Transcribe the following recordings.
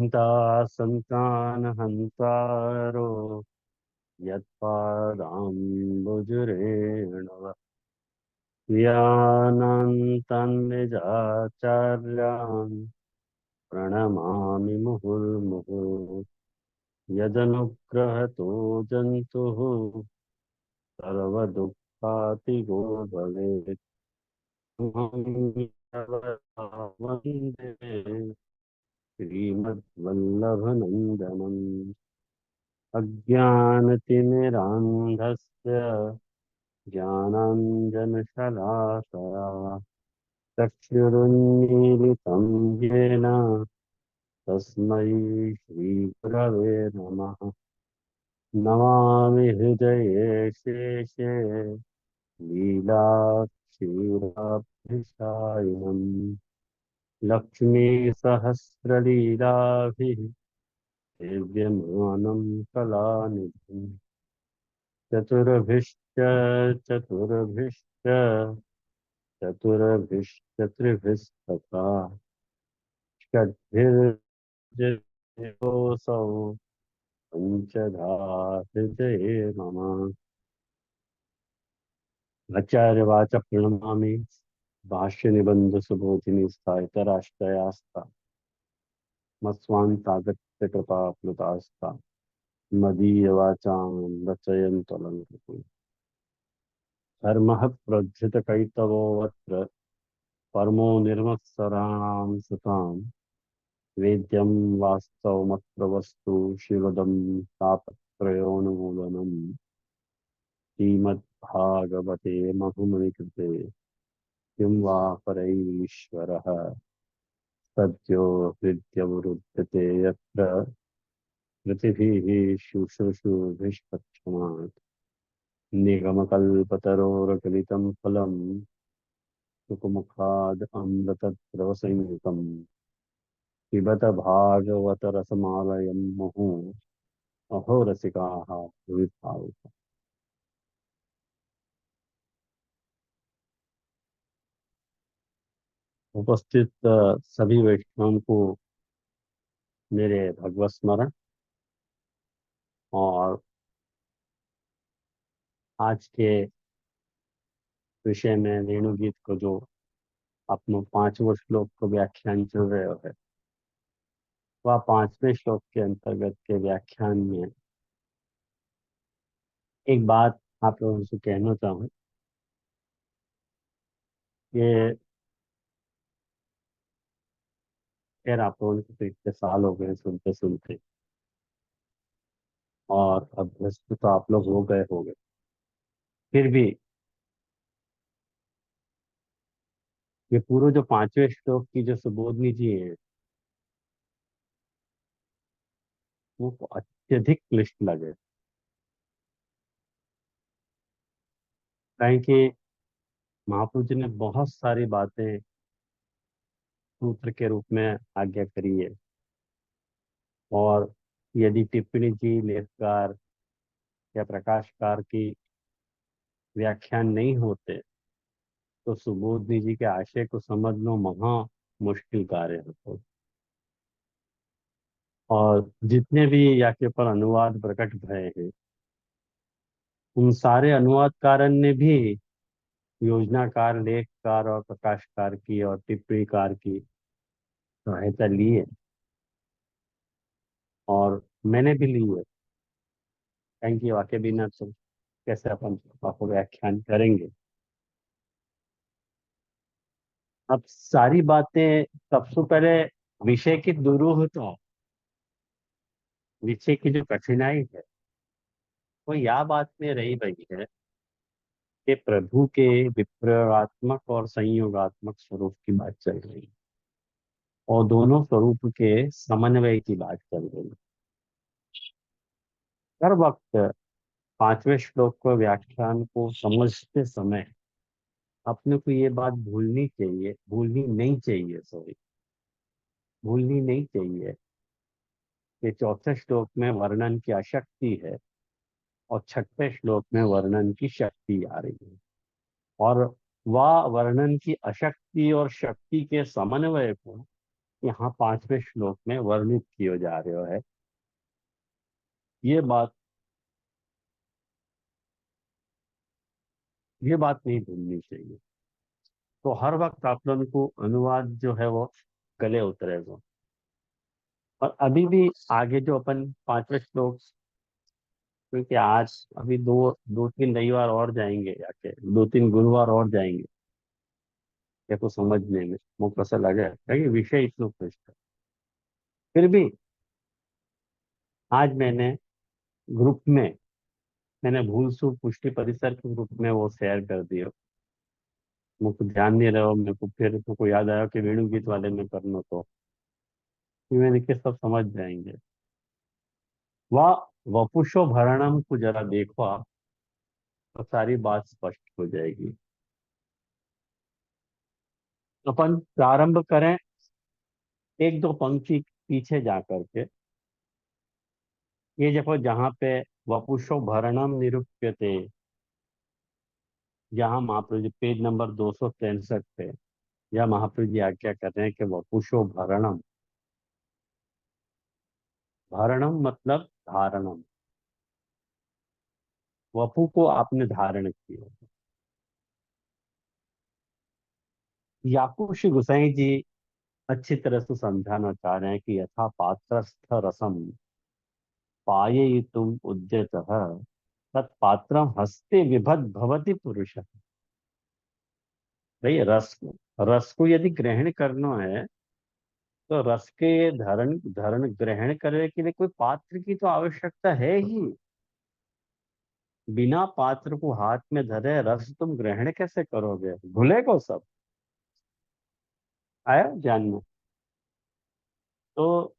दासन्तान् हन्तारो यत्पादाम्बुजरेण वः। यानन्तं निजाचार्यान् प्रणमामि मुहुर्मुहुः। यदनुग्रहतो जन्तुः सर्वदुःखातिगो भवेत्। वन्दे श्रीमद्वल्लभनन्दनम्। अज्ञानतिमिरान्धस्य ज्ञानाञ्जनशलाकया चक्षुरुन्मीलितं येन तस्मै श्रीगुरवे नमः। नमामि हृदये शेषे लीलाक्षीराब्धिशायिनम्। लक्ष्मीसहस्रलीलाभिः सेव्यमानं कलानिधिम्। चतुर्भिश्च चतुर्भिश्च चतुर्भिश्च त्रिभिस्तथा षड्भिर्योऽसौ पञ्चधा हृदये मम। आचार्यवाच प्रणमामि। भाष्य निबंध सुबोधिनी स्थायितराष्ट्रयास्ता मत्स्वांतागत्य कृपा प्लुतास्ता मदीयवाचां रचयन्तु। धर्मः प्रज्झितकैतवोऽत्र परमो निर्मत्सराणां सुतां वेद्यं वास्तवमत्र वस्तु शिवदं तापत्रयोन्मूलनम्। श्रीमद्भागवते मधुमनिकृते किं वा परैरीश्वरः सद्यो हृद्यवरुध्यते यत्र कृतिभिः शुश्रूषुभिस्तत्क्षणात्। निगमकल्पतरोर्गलितं फलं सुखमुखाद् अमृतद्रवसंयुतम्। पिबत भागवतरसमालयं मुहुः अहो रसिकाः भुवि भावुकाः। उपस्थित सभी वैष्णवों को मेरे भगवत स्मरण। और आज के विषय में वेणुगीत को जो अपनों 5वें श्लोक को व्याख्यान चल रहे है, वह 5वें श्लोक के अंतर्गत के व्याख्यान में एक बात आप लोगों से कहना चाहूँ कि खैर आप लोगों को तो इतने साल हो गए सुनते सुनते, और अभ्यस्त तो आप लोग हो गए। फिर भी ये पूरे जो 5वें श्लोक की जो सुबोधनी जी है, वो अत्यधिक क्लिष्ट लगे। कहें कि महाप्रभु जी ने बहुत सारी बातें सूत्र के रूप में आज्ञा करी है, और यदि टिप्पणी जी, लेखकार या प्रकाशकार की व्याख्यान नहीं होते तो सुबोधनी जी के आशय को समझना महा मुश्किल कार्य होता। और जितने भी या के ऊपर अनुवाद प्रकट भय हैं, उन सारे अनुवादकार ने भी योजनाकार, लेखकार और प्रकाशकार की और टिप्पणीकार की सहायता ली है, और मैंने भी ली है। कहें कि वाक्य बिना तो कैसे अपन आपको व्याख्यान करेंगे। अब सारी बातें, सबसे पहले विषय की दुरूह तो विषय की जो कठिनाई है वो यह बात में रही गई है कि प्रभु के विप्रयात्मक और संयोगात्मक स्वरूप की बात चल रही है, और दोनों स्वरूप के समन्वय की बात चल रही है। हर वक्त 5वें श्लोक को व्याख्यान को समझते समय अपने को ये बात भूलनी नहीं चाहिए, सॉरी, भूलनी नहीं चाहिए कि चौथे श्लोक में वर्णन की अशक्ति है और 6वें श्लोक में वर्णन की शक्ति आ रही है। और वह वर्णन की अशक्ति और शक्ति के समन्वय को यहाँ 5वें श्लोक में वर्णित किए जा रहे है। ये बात ये बात नहीं भूलनी चाहिए। तो हर वक्त आप लोगों को अनुवाद जो है वो गले उतरेगा। और अभी भी आगे जो अपन 5वें श्लोक, क्योंकि आज अभी दो दो तीन रविवार और जाएंगे, जाके 2-3 गुरुवार और जाएंगे या को समझने में मुझको ऐसा लगा है कि विषय इतना क्लिष्ट है। फिर भी आज ग्रुप में मैंने भूल से पुष्टि परिसर के ग्रुप में वो शेयर कर दिया। मुझको ध्यान नहीं रहा, मेरे को फिर मेरे को याद आया कि वेणु गीत वाले में करना, तो फिर मैंने कि सब समझ जाएंगे। वह वपुषो भरणम को जरा देखो आप, तो सारी बात स्पष्ट हो जाएगी। अपन प्रारंभ करें एक दो पंक्ति पीछे जा करके। ये देखो जहाँ पे वपुषो भरणम निरूप्यते, जहाँ महाप्रभु जी पेज नंबर 263 पे, या महाप्रभु जी आज्ञा कर रहे हैं कि वपुषो भरणम। भरणम मतलब धारणम। वपु को आपने धारण किया। याकूब श्री गोसाई जी अच्छी तरह से समझाना चाह रहे हैं कि यथा पात्रस्थ रसम पाययितुम उद्यतः तत्पात्रम हस्ते विभद भवति पुरुष। भाई रस को यदि ग्रहण करना है, तो रस के धरण धरण ग्रहण करने के लिए कोई पात्र की तो आवश्यकता है ही। बिना पात्र को हाथ में धरे रस तुम ग्रहण कैसे करोगे, भूलेगो सब। आया ध्यान में? तो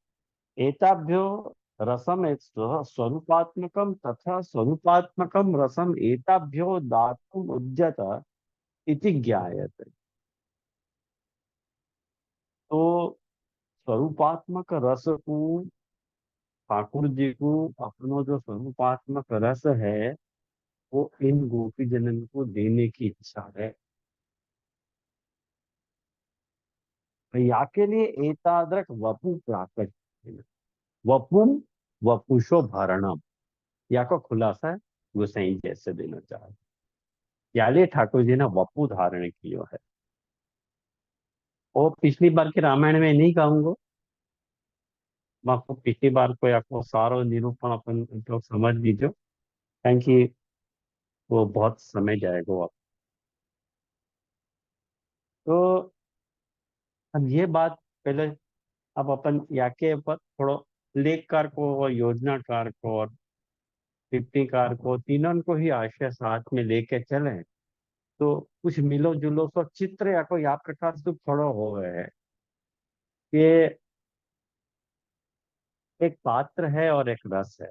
एताभ्यो रसम एक स्वरूपात्मकम तथा स्वरूपात्मकम रसम एताभ्यो दातुम उद्यत इति ज्ञायते। तो स्वरूपात्मक रस को, ठाकुर जी को अपनो जो स्वरूपात्मक रस है वो इन गोपी जनन को देने की इच्छा है। या के लिए एतादृक वपु प्राकट, वपुम वपुषो भरणम, या को खुलासा गुसाई जैसे देना चाहे। याले ठाकुर जी ने वपु धारण किया है। और पिछली बार के रामायण में नहीं कहूंगा, मैं आपको पिछली बार को आपको सारो निरूपण अपन तो समझ लीजिए, क्योंकि वो बहुत समय जाएगा वो। तो अब ये बात पहले, अब अपन याके पर थोड़ा लेखकार को और योजनाकार को और टिप्पणीकार को, तीनों को ही आशय साथ में लेके चले, तो कुछ मिलो जुलो सो चित्र या कोई आप प्रकार से थोड़ा हो गए है कि एक पात्र है और एक रस है,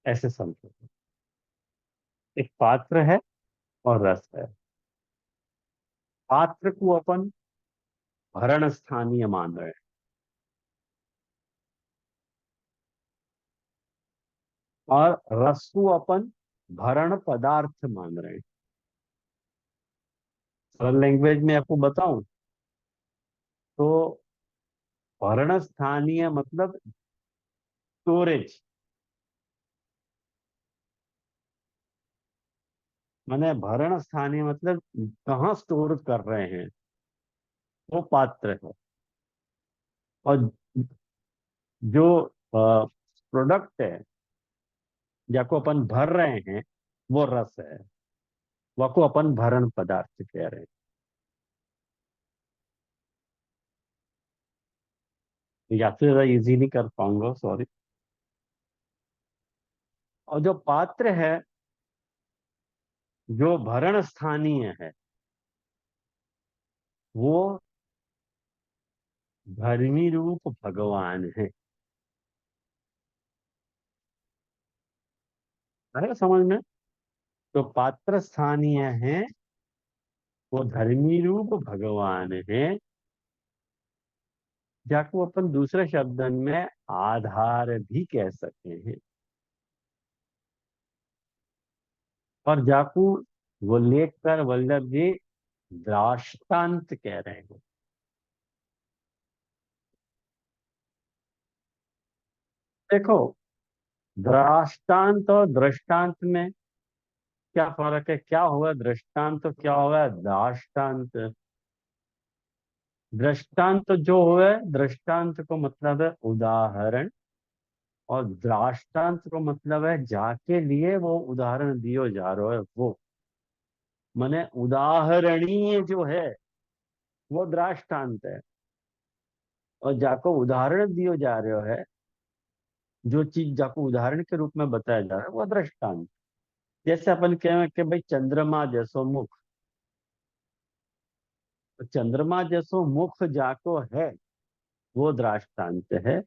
ऐसे समझो। एक पात्र है और रस है। पात्र को अपन भरण स्थानीय मान रहे हैं, और रस को अपन भरण पदार्थ मान रहे हैं। सरल लैंग्वेज में आपको बताऊं तो भरण स्थानीय मतलब स्टोरेज, माने भरण स्थानीय मतलब कहाँ स्टोर कर रहे हैं, वो पात्र है। और जो प्रोडक्ट है जाको अपन भर रहे हैं वो रस है, वो को अपन भरण पदार्थ कह रहे हैं। या फिर ज्यादा इजी नहीं कर पाऊंगा, सॉरी। और जो पात्र है, जो भरण स्थानीय है, वो धर्मी रूप भगवान है। अरे समझ में? जो पात्र स्थानीय है वो धर्मी रूप भगवान है, जाको अपन दूसरे शब्दन में आधार भी कह सकते हैं। और जाकू वो लेख कर वल्लभ जी दृष्टांत कह रहे हैं। देखो, दृष्टांत और दृष्टांत में क्या फर्क है? क्या होगा दृष्टांत तो क्या होगा दाष्टान्त? दृष्टांत जो है, दृष्टांत को मतलब है उदाहरण, और दृष्टांत को मतलब है जाके लिए वो उदाहरण दियो जा रहा है वो, माने उदाहरणीय जो है वो दृष्टांत है, और जाको उदाहरण दियो जा रहे हो है, जो चीज जाको उदाहरण के रूप में बताया जा रहा है वो दृष्टांत। जैसे अपन कहें कि भाई चंद्रमा जैसो मुख, तो चंद्रमा जैसो मुख जाको है वो दृष्टांत है,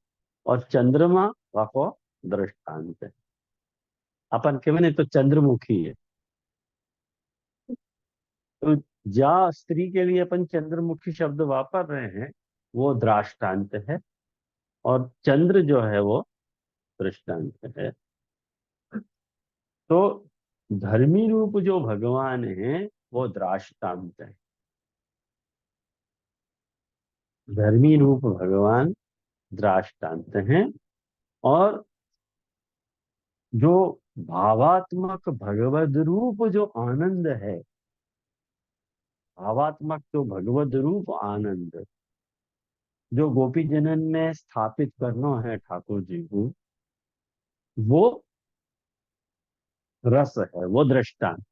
और चंद्रमा वाको दृष्टांत है। अपन के नहीं तो चंद्रमुखी है, तो जा स्त्री के लिए अपन चंद्रमुखी शब्द वापर रहे हैं वो दृष्टांत है, और चंद्र जो है वो दृष्टांत है। तो धर्मी रूप जो भगवान है वो दृष्टांत है। धर्मी रूप भगवान दृष्टांत हैं, और जो भावात्मक भगवद रूप जो आनंद है, भावात्मक जो भगवद रूप आनंद जो गोपी जनन में स्थापित करना है ठाकुर जी को, वो रस है, वो दृष्टांत।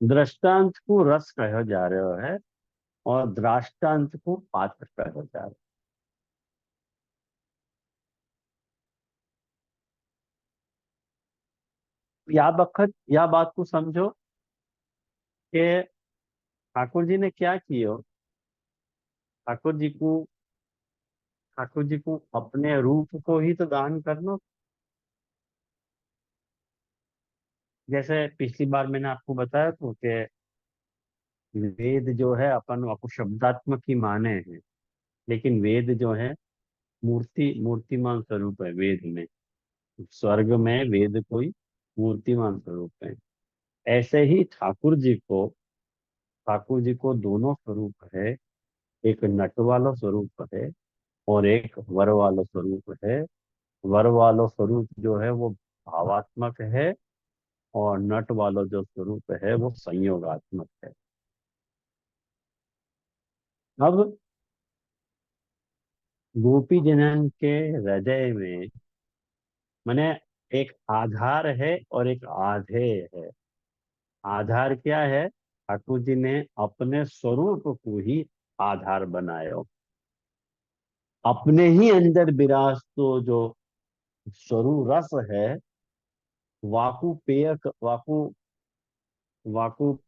दृष्टांत को रस कहा जा रहा है, और दृष्टांत को पात्र कहा जा रहा है। या वक्त या बात को समझो कि ठाकुर जी ने क्या किया। ठाकुर जी को ठाकुर जी को अपने रूप को ही तो दान करना। जैसे पिछली बार मैंने आपको बताया तो कि वेद जो है अपन आपको शब्दात्मक ही माने हैं, लेकिन वेद जो है मूर्तिमान स्वरूप है वेद में। स्वर्ग में वेद कोई मूर्तिमान स्वरूप है। ऐसे ही ठाकुर जी को दोनों स्वरूप है, एक नट वाला स्वरूप है और एक वर वाला स्वरूप है। वर वाला स्वरूप जो है वो भावात्मक है, और नट वाला जो स्वरूप है वो संयोगात्मक है। अब गोपी जनन के हृदय में माने एक आधार है और एक आधेय है। आधार क्या है? ठाकुर जी ने अपने स्वरूप को ही आधार बनाया, अपने ही अंदर विराज तो जो स्वरूप रस है, वाकु पेय वाकु वाकु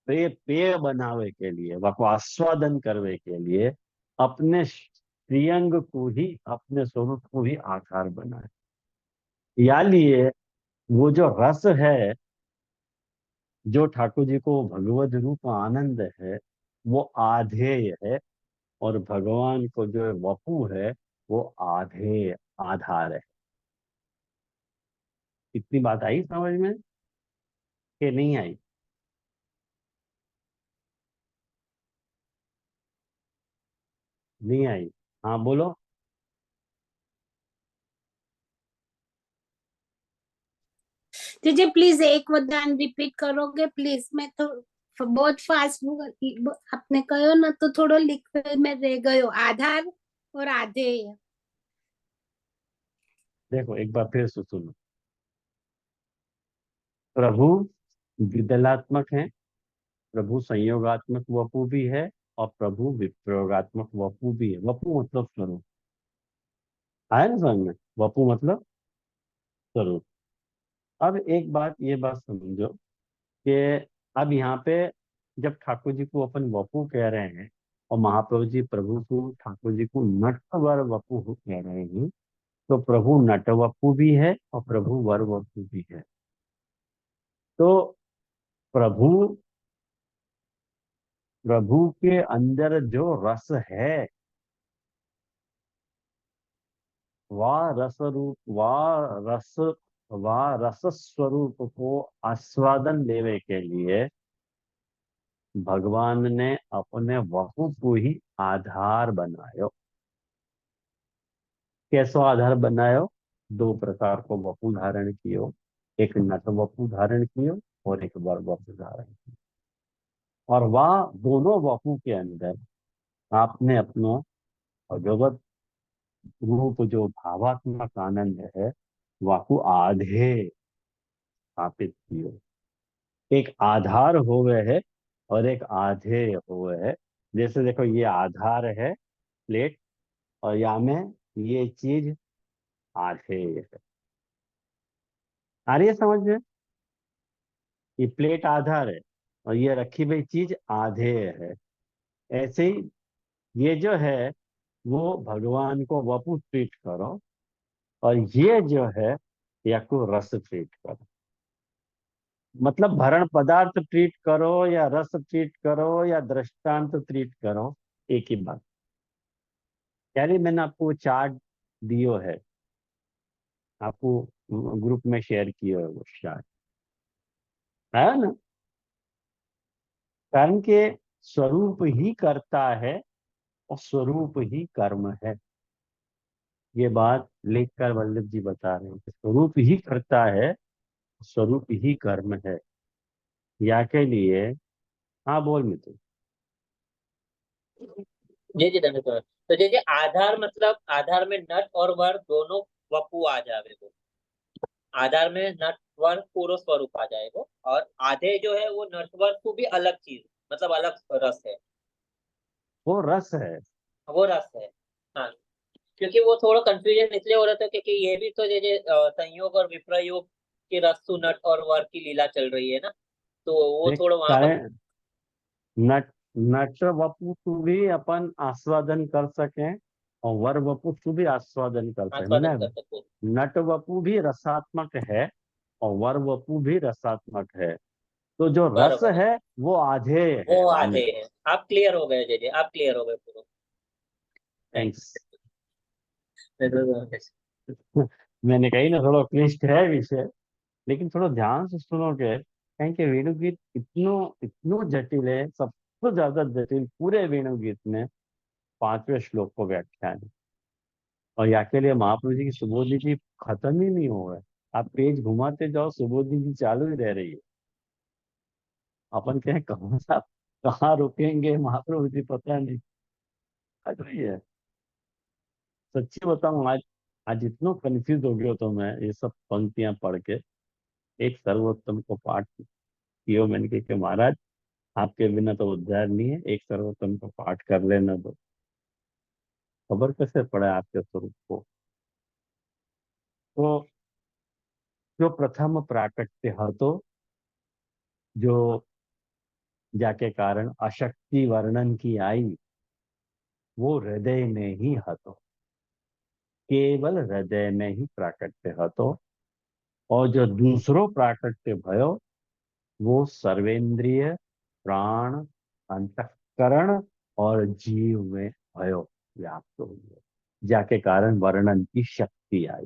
पेय पेय बनावे के लिए, वाकु आस्वादन करवे के लिए अपने श्रीअंग को ही, अपने स्वरूप को ही आधार बनाए। या लिए वो जो रस है, जो ठाकुर जी को भगवत रूप आनंद है, वो आधेय है, और भगवान को जो वपु है वो आधेय आधार है। इतनी बात आई समझ में कि नहीं आई? नहीं आई? हाँ बोलो। जी प्लीज एक वरदान रिपीट करोगे प्लीज? मैं तो बहुत फास्ट आपने कहो ना तो थोड़ा लिख में रह गयो, आधार और आधेय। देखो एक बार फिर से सुनो। प्रभु विदलात्मक है, प्रभु संयोगात्मक वपु भी है, और प्रभु विप्रयोगात्मक वपु भी है। वपु मतलब स्वरूप, आया ना समझ में? वपु मतलब स्वरूप। अब एक बात, ये बात समझो कि अब यहाँ पे जब ठाकुर जी को अपन वपु कह रहे हैं, और महाप्रभु जी प्रभु को ठाकुर जी को नटवर वपु कह रहे हैं, तो प्रभु नट वपु भी है और प्रभु वर वपु भी है। तो प्रभु प्रभु के अंदर जो रस है, वह रस रूप वह रस स्वरूप को आस्वादन देवे के लिए भगवान ने अपने वपु को ही आधार बनायो। कैसो आधार बनायो? दो प्रकार को वपु धारण कियो। एक नट वपु धारण कियो और एक वर वपु धारण कियो। और वह दोनों वपु के अंदर आपने अपना भगवत रूप जो भावात्मक आनंद है वाकु आधे स्थापित कियो। एक आधार होवे है और एक आधे होवे है। जैसे देखो ये आधार है प्लेट, और या में ये चीज आधे है। आ रही है समझ में? ये प्लेट आधार है और ये रखी हुई चीज आधे है। ऐसे ही ये जो है वो भगवान को वपु ट्रीट करो, और ये जो है या को रस ट्रीट करो। मतलब भरण पदार्थ ट्रीट करो या रस ट्रीट करो या दृष्टांत ट्रीट करो, एक ही बात। यानी मैंने आपको चार्ट दियो है, आपको ग्रुप में शेयर किया है वो चार्ट, है ना? कारण के स्वरूप ही करता है और स्वरूप ही कर्म है। ये बात लेखकर वल्लभ जी बता रहे हैं कि स्वरूप ही करता है, स्वरूप ही कर्म है। या के लिए, हाँ बोल मित्र। जी जी धन्यवाद। तो जैसे आधार मतलब आधार में नट और वर दोनों वपु आ जावे वो। आधार में नट वर पूर्ण स्वरूप आ जाएगा, और आधे जो है वो नट वर को भी अलग चीज, मतलब अलग रस है। वो रस है। वो रस है। हाँ, क्योंकि वो थोड़ा कंफ्यूजन इसलिए हो रहा था क्योंकि ये भी तो जैसे संयोग और विप्रयोग की रस्तु नट और वर की लीला चल रही है ना, तो वो देख थोड़ा वहां का। कारण नट नट वपु को भी अपन आस्वादन कर सकें और वर वपु को भी आस्वादन कर सकें। आस्वादन मैंने कर सकते हैं। नट वपु भी रसात्मक है और वर वपु भी रसात्मक है। तो जो रस बराबर है। है वो आधे वो है आधे वाणी। हैं। आप क्लियर हो गए जय, आप क्लियर हो गए पूरा। थैंक्स। थैंक्स। मैंने कही ना थोड़ा क्लिष्ट है विषय, लेकिन थोड़ा ध्यान से सुनोगे कहीं के वेणुगीत इतनो इतनो जटिल है, सबसे ज्यादा जटिल पूरे वेणुगीत में पांचवें श्लोक को व्याख्यान है। और या के लिए महाप्रभु जी की सुबोधि जी खत्म ही नहीं हो रहा है। आप पेज घुमाते जाओ सुबोधि जी चालू ही रह रही है। अपन कहें कहाँ सा कहाँ रुकेंगे महाप्रभु जी पता नहीं। अरे रही है। सच्ची बताऊं, आज आज इतना कंफ्यूज हो गया तो मैं ये सब पंक्तियां पढ़ के एक सर्वोत्तम को पाठ कियो मैंने कहा कि महाराज आपके बिना तो उद्धार नहीं है, एक सर्वोत्तम को पाठ कर लेना दो। खबर कैसे पड़े आपके स्वरूप को। तो जो प्रथम प्राकट्य है तो जो जाके कारण अशक्ति वर्णन की आई वो हृदय में ही हतो, केवल हृदय में ही प्राकट्य हतो। और जो दूसरो प्राकट्य भयो वो सर्वेंद्रिय प्राण अंतःकरण और जीव में भयो व्याप्त हो गया, जाके कारण वर्णन की शक्ति आई।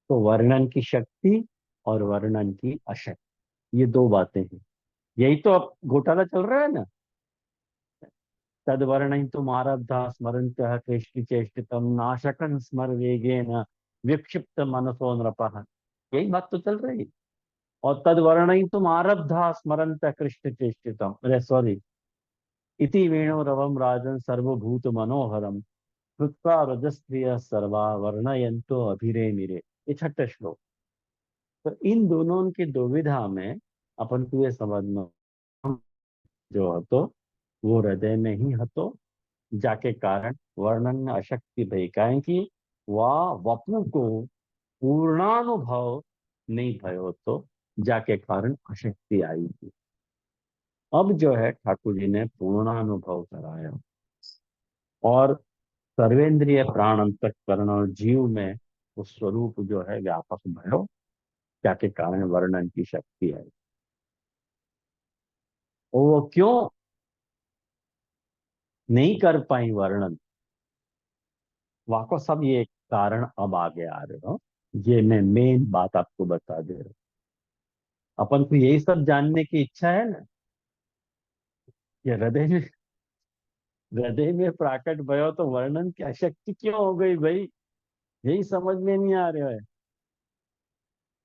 तो वर्णन की शक्ति और वर्णन की अशक्ति, ये दो बातें हैं। यही तो अब घोटाला चल रहा है ना। तद वर्णन तुम आरब्धा स्मरंत चेष्टि चेष्टितम नाशकन स्मर वेगेन विक्षिप्त मनसो नृपः। यही बात तो चल रही। और तद वर्णन तुम आरब्धा स्मरंत कृष्ण चेष्टितम, अरे सॉरी, इति वेणुरवम राजन सर्वभूत मनोहरम कृत्वा रजस्त्रिय सर्वा वर्णयंतो अभिरे मिरे। ये छठा श्लोक। तो इन दोनों की दुविधा में अपन को ये समझना जो हतो वो हृदय में ही हतो, जाके कारण वर्णन में अशक्ति भई काहे की वह वपु को पूर्णानुभव नहीं भयो, तो जाके कारण अशक्ति आई थी। अब जो है ठाकुर जी ने पूर्णानुभव कराया और सर्वेंद्रिय प्राण अंतःकरण और जीव में वो स्वरूप जो है व्यापक भयो, जाके कारण वर्णन की शक्ति आई। और वो क्यों नहीं कर पाई वर्णन, वाको सब ये कारण अब आगे आ रहे हो। ये मैं मेन बात आपको बता दे रहा हूँ। अपन को यही सब जानने की इच्छा है ना। ये हृदय में प्राकट भयो तो वर्णन की अशक्ति क्यों हो गई भाई? यही समझ में नहीं आ रहा है।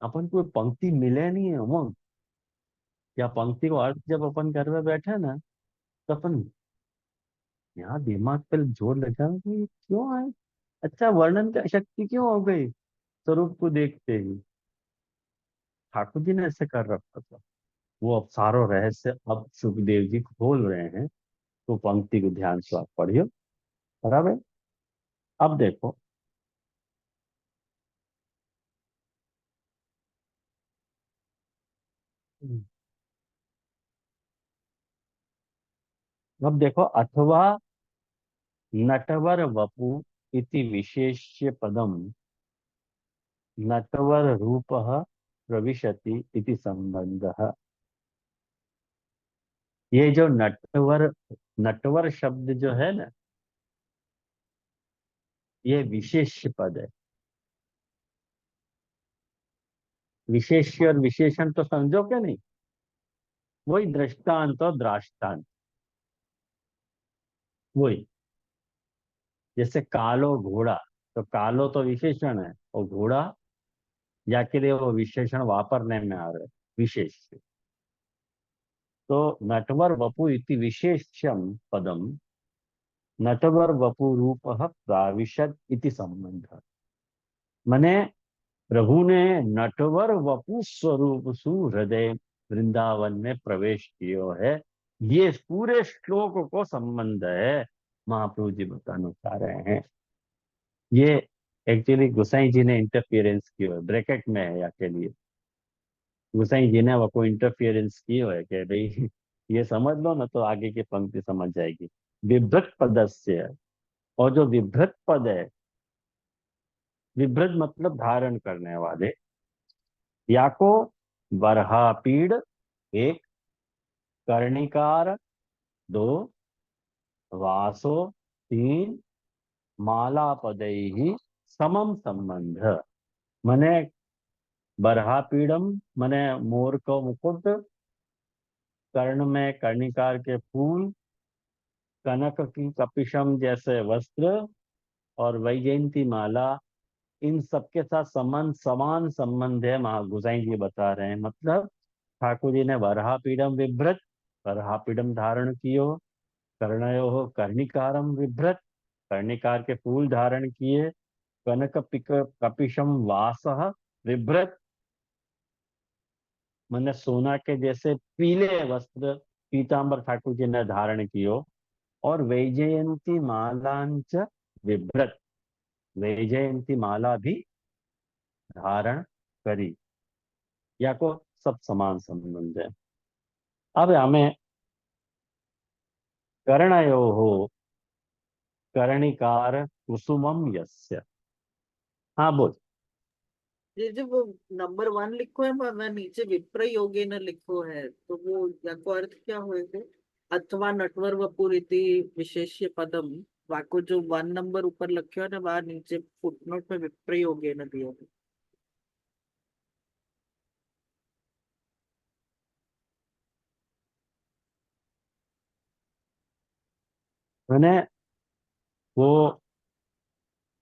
अपन को पंक्ति मिले नहीं है उमंग, या पंक्ति को अर्थ जब अपन घर में बैठे ना, तो अपन यहाँ दिमाग पर जोर लगा कि क्यों आए, अच्छा वर्णन की अशक्ति क्यों हो गई स्वरूप को देखते ही। ठाकुर जी ने ऐसे कर रखा था। वो अब सारो रहस्य अब सुखदेव जी खोल रहे हैं, तो पंक्ति को ध्यान से आप पढ़ियो। बराबर। अब देखो, अब देखो, अथवा नटवर वपु इति विशेष्य पदम नटवर रूपः प्रविशति इति संबंधः। ये जो नटवर, नटवर शब्द जो है ना, ये विशेष्य पद है। विशेष्य और विशेषण तो समझो क्या नहीं? वही दृष्टांत और द्राष्टांत, वही। जैसे कालो घोड़ा, तो कालो तो विशेषण है, और घोड़ा या के लिए वो विशेषण वापरने में आ रहे हैं, विशेष। तो नटवर वपु इति विशेष्यम पदम नटवर वपु रूप प्राविशत इति संबंध। मने प्रभु ने नटवर वपु स्वरूप सु हृदय वृंदावन में प्रवेश किया है। ये पूरे श्लोक को संबंध है, महाप्रभु जी बताना चाह रहे हैं। ये एक्चुअली गोसाई जी ने इंटरफियरेंस किया है, ब्रैकेट में है या के लिए। गोसाई जी ने वो को इंटरफियरेंस किया है कि भाई ये समझ लो ना, तो आगे की पंक्ति समझ जाएगी। विभ्रत पदस्य, और जो विभ्रत पद है, विभ्रत मतलब धारण करने वाले, या को बरहापीड़ एक, कर्णिकार दो, वासो तीन, माला पदैहि समम संबंध। मने बरहापीड़म मने मोर को मुकुट, कर्ण में कर्णिकार के फूल, कनक की कपिशम जैसे वस्त्र, और वैजयंती माला, इन सबके साथ संबंध, समान संबंध है। गोसाई जी बता रहे हैं। मतलब ठाकुर जी ने वराहपीडम विभ्रत, वराहपीडम धारण कियो, कर्णयो कर्णिकारम विभ्रत, कर्णिकार के फूल धारण किए, कनक पिक कपिशम वासः विभ्रत, मैंने सोना के जैसे पीले वस्त्र पीतांबर ठाकुर जी ने धारण कियो, और वैजयंती मालांच विभ्रत, वैजयंती माला भी धारण करी, या को सब समान संबंध है। अब हमें कर्णयो हो कर्णिकार कुसुमम यस्य। हाँ बोल। ये जो वो नंबर 1 लिखो है, मैं नीचे विप्र योगेन लिखो है, तो वो या को अर्थ क्या होएगा? अथवा नटवर वपुरिति विशेष्य पदम, वाको जो 1 नंबर ऊपर लिखो है ना, वहां नीचे फुटनोट में विप्र योगेन दिया है। मैंने वो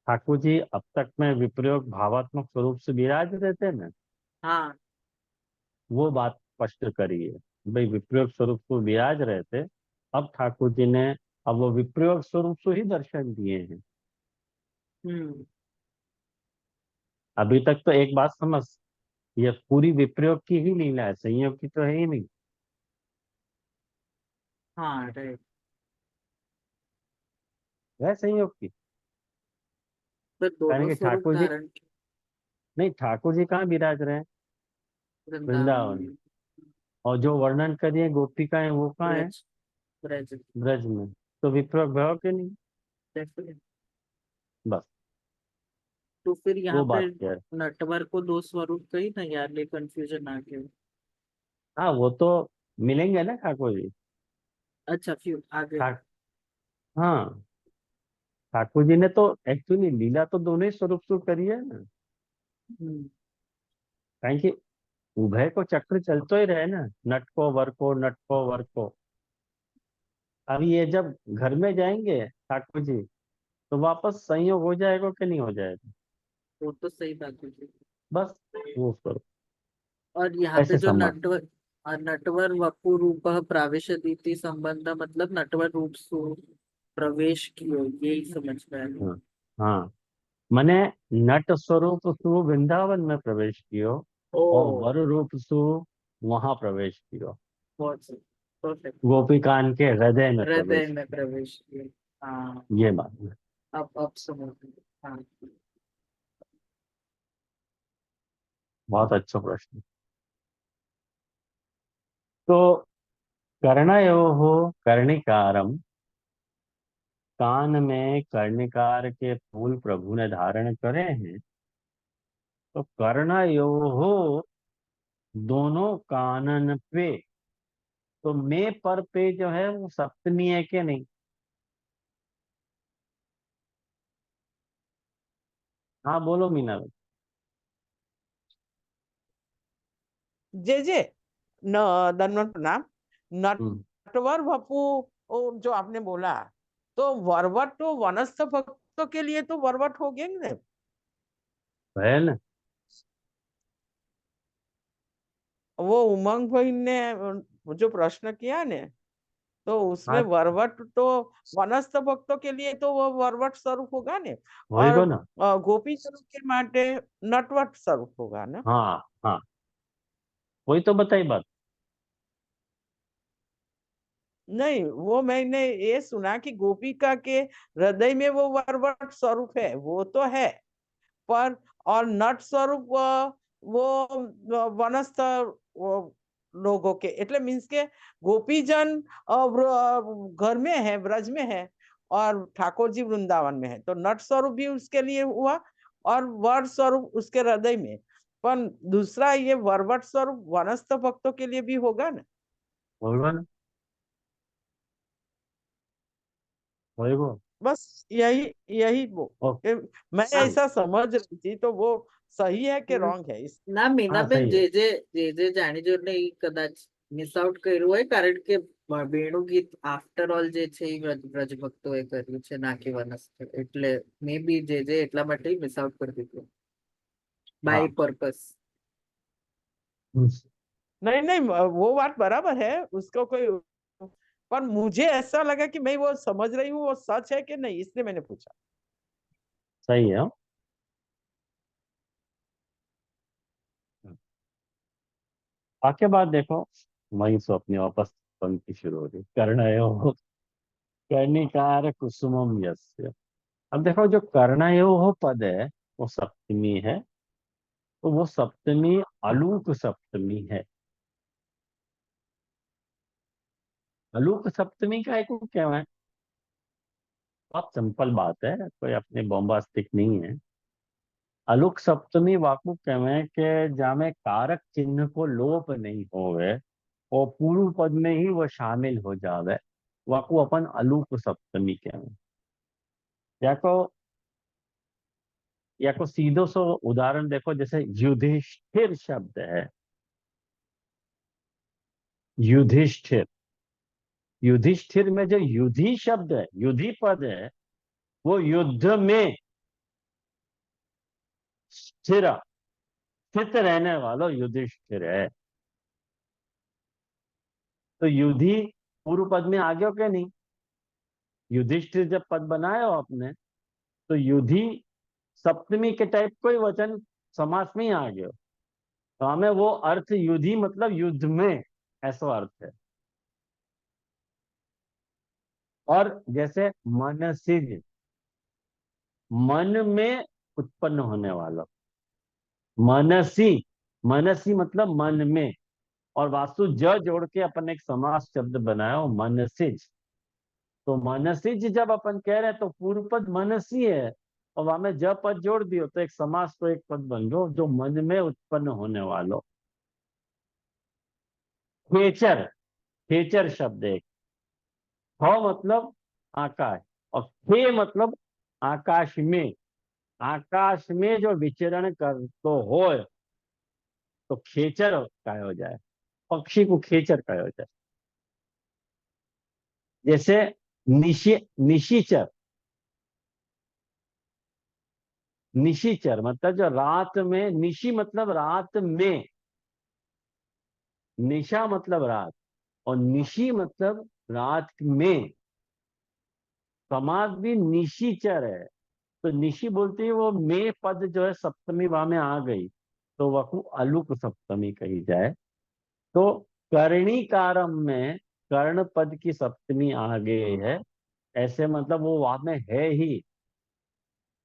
ठाकुर जी अब तक में विप्रयोग भावात्मक स्वरूप से विराज रहे थे ना, हाँ। वो बात स्पष्ट करी है। भाई विप्रयोग स्वरूप को विराज रहे थे, अब ठाकुर जी ने अब वो विप्रयोग स्वरूप से ही दर्शन दिए हैं। हम्म। अभी तक तो एक बात समझ, ये पूरी विप्रयोग की ही लीला है, संयोग की तो है ही नहीं। हाँ राइट। है संयोग की। तो यानी दोनों कि स्वरूप ठाकुर जी, धारण किए नहीं ठाकुर जी कहाँ विराज रहे हैं? वृंदावन वृंदावन में। में। और जो वर्णन करिए गोपिकाएं वो कहाँ है? ब्रज। ब्रज। ब्रज में। तो विप्रयोग भाव के नहीं। डेफिनेट। बस तो फिर यहाँ वो पे बात क्या है। नटवर को 2 स्वरूप कही ना यार, ये कंफ्यूजन आ गया। हाँ वो तो मिलेंगे ना ठाकुर जी। अच्छा फिर आगे। ठा- हाँ, ठाकुर जी ने तो एक्चुअली लीला तो दोनों ही स्वरूप से करी है ना। हम्म। कहीं कि उभय को चक्र चलते ही रहे ना, नट को वर को, नट को वर को। अब ये जब घर में जाएंगे ठाकुर जी, तो वापस संयोग हो जाएगा कि नहीं हो जाएगा? वो तो सही बात है जी। बस वो करो, और यहाँ पे ऐसे जो समझ। नटवर नटवर वपु रूप प्राविशदीति संबंध, मतलब नटवर रूप सु प्रवेश कियो, यही समझ में आया। हाँ हाँ, मैंने नट स्वरूप सु वृंदावन में प्रवेश कियो, ओ, और वर रूप सु वहां प्रवेश कियो, बहुत सही, परफेक्ट। गोपिकान के हृदय में हृदय प्रवेश में कियो। प्रवेश किया। हाँ, ये बात है। अब समझ गए। हाँ। बहुत अच्छा प्रश्न। तो कर्णयो कर्णिकारम, कान में कर्णिकार के फूल प्रभु ने धारण करे हैं। तो कर्णयो दोनों कानन पे, तो में पर पे जो है वो सप्तमी है कि नहीं? हाँ बोलो मीना भाई। जे जे न दन्वत प्रणाम। हम्म, नटवर वपु, जो आपने बोला, तो वरवट तो वनस्थ भक्तों के लिए तो वरवट हो गए ना। है ना? वो उमंग भाई ने जो प्रश्न किया ने, तो उसमें हाँ वरवट तो वनस्थ भक्तों के लिए तो वो वरवट स्वरूप होगा ने, और होएगा ना। गोपी स्वरूप के माटे नटवट स्वरूप होगा ना। हाँ हाँ, वही तो बताई बात। नहीं, वो मैंने ये सुना कि गोपिका के हृदय में वो वरवट स्वरूप है, वो तो है, पर और नट स्वरूप वो वनस्थ वो लोगों के, એટલે मीन्स के गोपीजन घर में है, ब्रज में है, और ठाकुर जी वृंदावन में है, तो नट स्वरूप भी उसके लिए हुआ, और वर स्वरूप उसके हृदय में। पर दूसरा ये वरवट स्वरूप वनस्थ भक्तों के लिए भी होगा ना। होएगा ना, होएगा। बस यही यही वो ओ, मैं हाँ ऐसा समझ रही थी, तो वो सही है कि रॉन्ग है इस। ના हाँ મીનાબેન, सही જે है। જે જે જે જાણી જોઈને ઈ કદાચ મિસ આઉટ કર્યું હોય, કારણ કે વેણુ ગીત આફ્ટર ઓલ જે છે એ વ્રજ ભક્તોએ કર્યું છે, ના કે વનસ્થ, એટલે મે બી જે એટલા માટે મિસ આઉટ કરી દીધું બાય हाँ પર્પસ। हम्म, नहीं नहीं, वो बात बराबर है, उसको कोई, पर मुझे ऐसा लगा कि मैं वो समझ रही हूँ वो सच है कि नहीं, इसलिए मैंने पूछा। सही है। आके बात देखो, वहीं से अपनी वापस पंक्ति शुरू हो रही, कर्णयो कर्णिकार कुसुमम यस्य। अब देखो, जो कर्णयो पद है वो सप्तमी है, तो वो सप्तमी अलूक सप्तमी है। अलूक सप्तमी का एक क्या है? बहुत सिंपल बात है, कोई अपने बॉम्बास्टिक नहीं है। अलुक सप्तमी वाकु कहवे के जामे कारक चिन्ह को लोप नहीं होवे, और पूर्व पद में ही वो शामिल हो जावे, वाकु अपन अलूक सप्तमी कहवे। या को या को सीधो सो उदाहरण देखो, जैसे युधिष्ठिर शब्द है, युधिष्ठिर। युधिष्ठिर में जो युधि शब्द है, युधि पद है, वो युद्ध में स्थिर स्थित रहने वाला युधिष्ठिर है। तो युधि पूर्व पद में आ गया क्या नहीं? युधिष्ठिर जब पद बनाया हो आपने, तो युधि सप्तमी के टाइप कोई वचन समास में ही आ गया। तो हमें वो अर्थ युधि मतलब युद्ध में, ऐसा अर्थ है। और जैसे मनसिज, मन में उत्पन्न होने वाला, मनसी, मनसी मतलब मन में, और वास्तु ज जोड़ के अपन एक समास शब्द बनाया हो, मनसिज। तो मनसिज जब अपन कह रहे हैं तो पूर्व पद मनसी है, और वहां में ज पद जोड़ दियो तो एक समास, तो एक पद बन गयो जो मन में उत्पन्न होने वालो। खेचर, खेचर शब्द एक, ख मतलब आकाश, और खे मतलब आकाश में, आकाश में जो विचरण करतो हो, तो खेचर कहो जाए, पक्षी को खेचर कहो जाए। जैसे निशि निशिचर, निशिचर मतलब जो रात में, निशि मतलब रात में, निशा मतलब रात, और निशि मतलब रात में। समास भी निशिचर है। तो निशि बोलते हैं वो में पद जो है सप्तमी भाव में आ गई, तो वह अलुक सप्तमी कही जाए। तो कर्णिकारम में कर्ण पद की सप्तमी आ गई है, ऐसे मतलब वो वहां में है ही,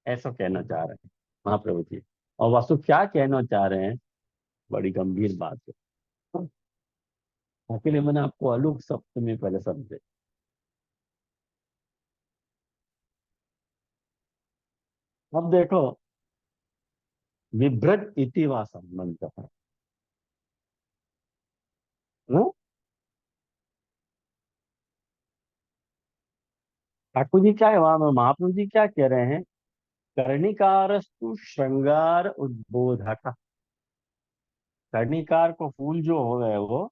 ऐसा कहना चाह रहे हैं महाप्रभु जी। और वास्तु क्या कहना चाह रहे हैं, बड़ी गंभीर बात है। उसके लिए मैंने आपको अलुक सप्तमी पहले समझे। अब देखो, विभ्रत इति वा संबंध है। ठाकुर जी क्या है वहां में, महाप्रभु जी क्या कह रहे हैं, कर्णिकारस्तु श्रृंगार उद्बोधक। कर्णिकार को फूल जो हो गए वो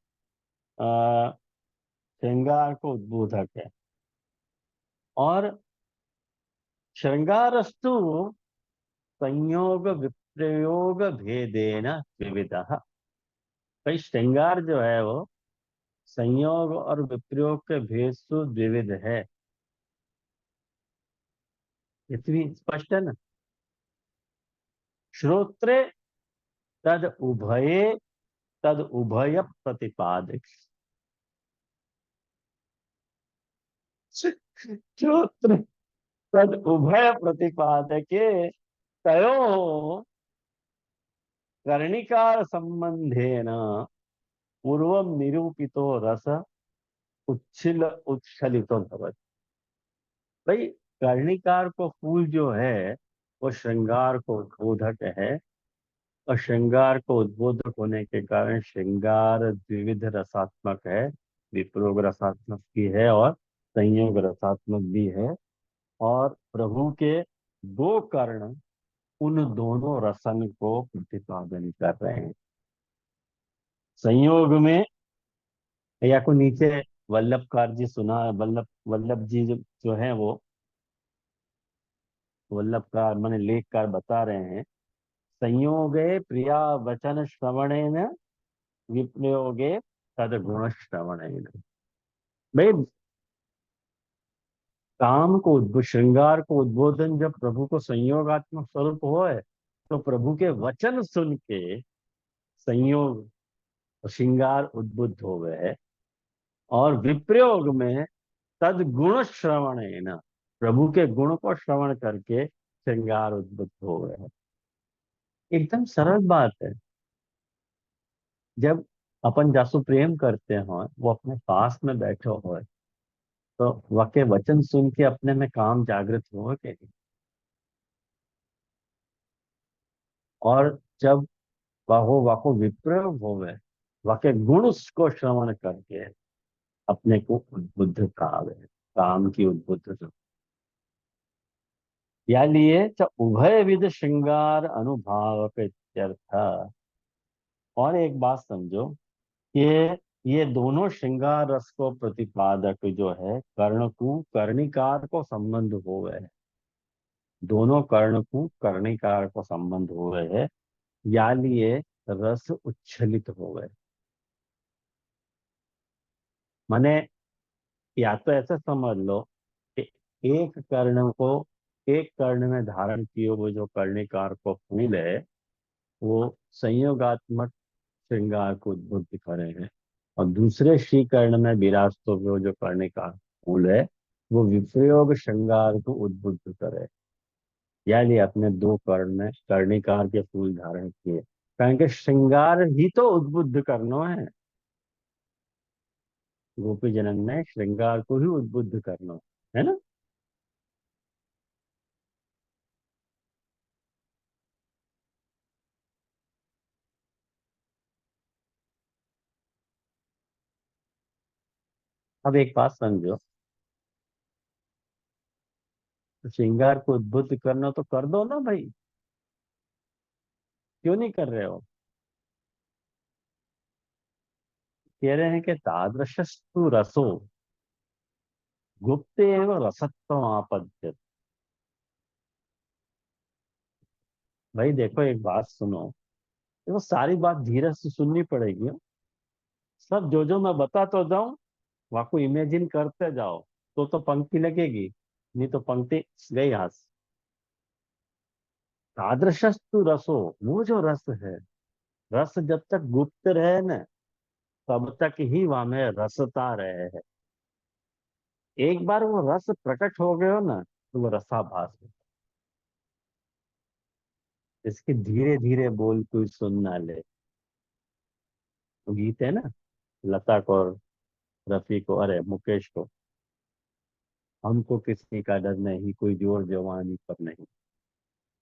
आ, श्रृंगार को उद्बोधक है। और श्रृंगारस्तु संयोग विप्रयोग भेदेन विविधः। भाई श्रृंगार जो है वो संयोग और विप्रयोग के भेद से द्विविध है। इतनी स्पष्ट है ना। श्रोत्रे तद उभये, तद उभय प्रतिपादक। श्रोत्र तद उभय प्रतिपादके तयो कर्णिकार संबंधेन पूर्व निरूपितो रस उच्छलितो भवति। भाई कर्णिकार को फूल जो है वो श्रृंगार को उद्बोधक है, और श्रृंगार को उद्बोधक होने के कारण श्रृंगार द्विविध रसात्मक है, विप्रयोग रसात्मक भी है और संयोग रसात्मक भी है। और प्रभु के दो कर्ण उन दोनों रसन को प्रतिपादन कर रहे हैं। संयोग में, या को नीचे वल्लभकार जी सुना, वल्लभ जी जो है वो वल्लभकार माने लेखकार बता रहे हैं, संयोगे प्रिया वचन श्रवणेन विप्रयोगे तद गुण श्रवणेन। भाई काम को श्रृंगार को उद्बोधन जब प्रभु को संयोगात्मक स्वरूप हो है, तो प्रभु के वचन सुन के संयोग श्रृंगार उद्बुद्ध हो गए। और विप्रयोग में तद गुण श्रवण है ना, प्रभु के गुण को श्रवण करके श्रृंगार उद्बुद्ध हो गए। एकदम सरल बात है। जब अपन जासु प्रेम करते हो, वो अपने पास में बैठे हो, तो वाके वचन सुन के अपने में काम जागृत हो के नहीं। और जब वाहो वाको विप्रयोग हो गए, वाके गुण को श्रवण करके अपने को उद्बुद्ध कहा गया, काम की उद्बुद्ध। या लिए च उभय विध श्रृंगार अनुभावक इत्यर्थ। और एक बात समझो कि ये दोनों श्रृंगार रस को प्रतिपादक जो है कर्णकु कर्णिकार को संबंध हो गए हैं। दोनों कर्णकु कर्णिकार को संबंध हो गए हैं, या लिए रस उच्छलित हो गए। माने या तो ऐसा समझ लो कि एक कर्ण को, एक कर्ण में धारण किए हुए जो कर्णिकार को फूल है, वो संयोगात्मक श्रृंगार को उद्बुद्ध करे हैं। और दूसरे श्री कर्ण में विराजते हुए जो कर्णिकार फूल है, वो विप्रयोग श्रृंगार को उद्बुद्ध करे। यानी अपने दो कर्ण में कर्णिकार के फूल धारण किए, कारण के श्रृंगार ही तो उद्बुद्ध करना है। गोपी जनन में श्रृंगार को ही उद्बुद्ध करना है ना। अब एक बात समझो, तो श्रृंगार को उद्बुद्ध करना तो कर दो ना भाई, क्यों नहीं कर रहे हो। कह रहे हैं कि तादृशस्तु रसो, गुप्त एवं रसत्व आपद्य। भाई देखो, एक बात सुनो, देखो सारी बात धीरे से सुननी पड़ेगी। सब जो मैं बता तो जाऊं, वहां को इमेजिन करते जाओ, तो पंक्ति लगेगी, नहीं तो पंक्ति गई हाथ से। तादृशस्तु रसो, वो जो रस है, रस जब तक गुप्त रहे न, तब तक ही वहां में रसता रहे है। एक बार वो रस प्रकट हो गए हो ना, तो वो रसाभास है। इसके धीरे धीरे बोल कोई सुन ना ले। वो गीत है ना, लता को और रफी को, अरे मुकेश को, हमको किसी का डर नहीं, कोई जोर जवानी पर नहीं।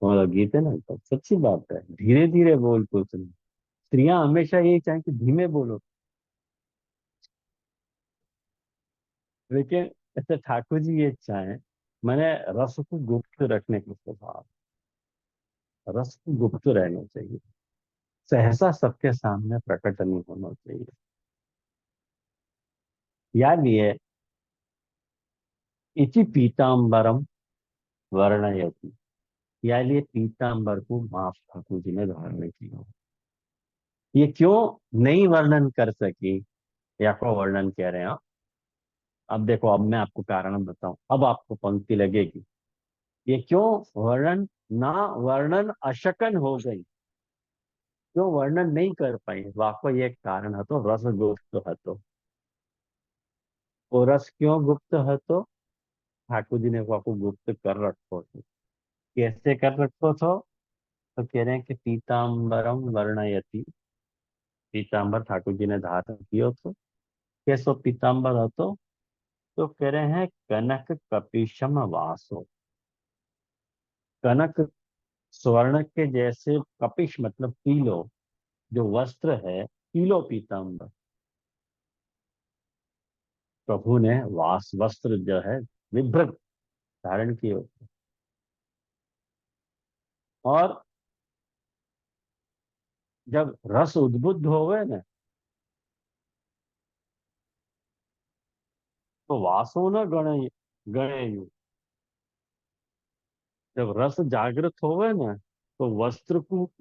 वो गीत है ना, तो सच्ची बात है, धीरे धीरे बोल कोई सुन। स्त्रियां हमेशा यही चाहें कि धीमे बोलो, लेकिन ऐसे ठाकुर जी ये चाहें, मैंने रस को गुप्त रखने का स्वभाव, रस को गुप्त रहना चाहिए, सहसा सबके सामने प्रकट नहीं होना चाहिए। याद ये इति पीताम्बरम वर्णयति, या लिए पीताम्बर को माफ ठाकुर जी ने धारण किया। ये क्यों नहीं वर्णन कर सकी, या को वर्णन कह रहे हैं। अब देखो, अब मैं आपको कारण बताऊं, अब आपको पंक्ति लगेगी। ये क्यों वर्णन ना, वर्णन अशकन हो गई, क्यों वर्णन नहीं कर पाई, वाको ये कारण है तो रस गुप्त है। तो वो रस क्यों गुप्त है, तो ठाकुर जी ने वाको गुप्त कर रखो थो। कैसे कर रखो थो, तो कह रहे हैं कि पीताम्बरम वर्णयति, पीताम्बर ठाकुर जी ने धारण कियो तो। कैसो पीताम्बर हो, तो कह रहे हैं कनक कपिशम वासो। कनक स्वर्ण के जैसे, कपिश मतलब पीलो, जो वस्त्र है, पीलो पीताम्बर प्रभु ने वास वस्त्र जो है विभ्रत धारण किए होते। और जब रस उद्बुद्ध हो गए ना, तो वासो न गणे गणे यूं। जब रस जागृत हो गए ना, तो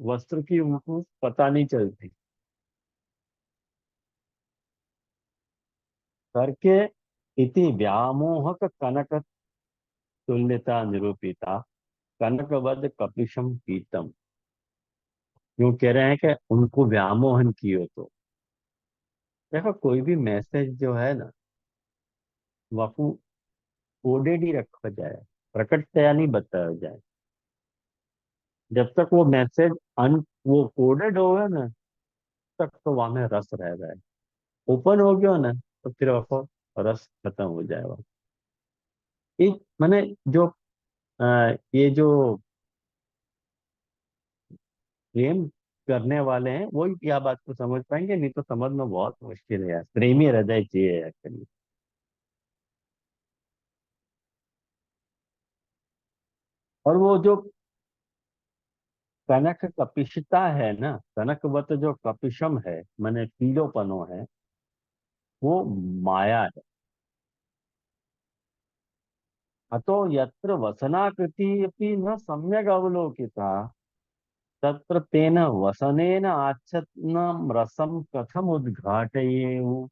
वस्त्र की उनको पता नहीं चलती। करके इति व्यामोहक कनक तुल्यता निरूपिता, कनकवद कपिशम पीतम। यूं कह रहे हैं कि उनको व्यामोहन कियो तो। देखो, कोई भी मैसेज जो है ना, वह कोडेड ही रखा जाए, प्रकटतया नहीं बताया जाए। जब तक वो मैसेज अन वो कोडेड होगा ना, तक तो वहां में रस रह जाए। ओपन हो गया ना, तो फिर वो रस खत्म हो जाएगा। एक मैंने जो ये जो प्रेम करने वाले हैं, वही यह बात को समझ पाएंगे, नहीं तो समझना बहुत मुश्किल है यार। प्रेमी हृदय चाहिए एक्चुअली। और वो जो कनक कपिशता है ना, कनकवत जो कपिशम है, माने पीलोपनो है, वो माया है। अतो यत्र वसनाकृति अपि न सम्यक अवलोकिता, तत्र तेन वसनेन आच्छन्नं रसम कथम उद्घाटयेयु।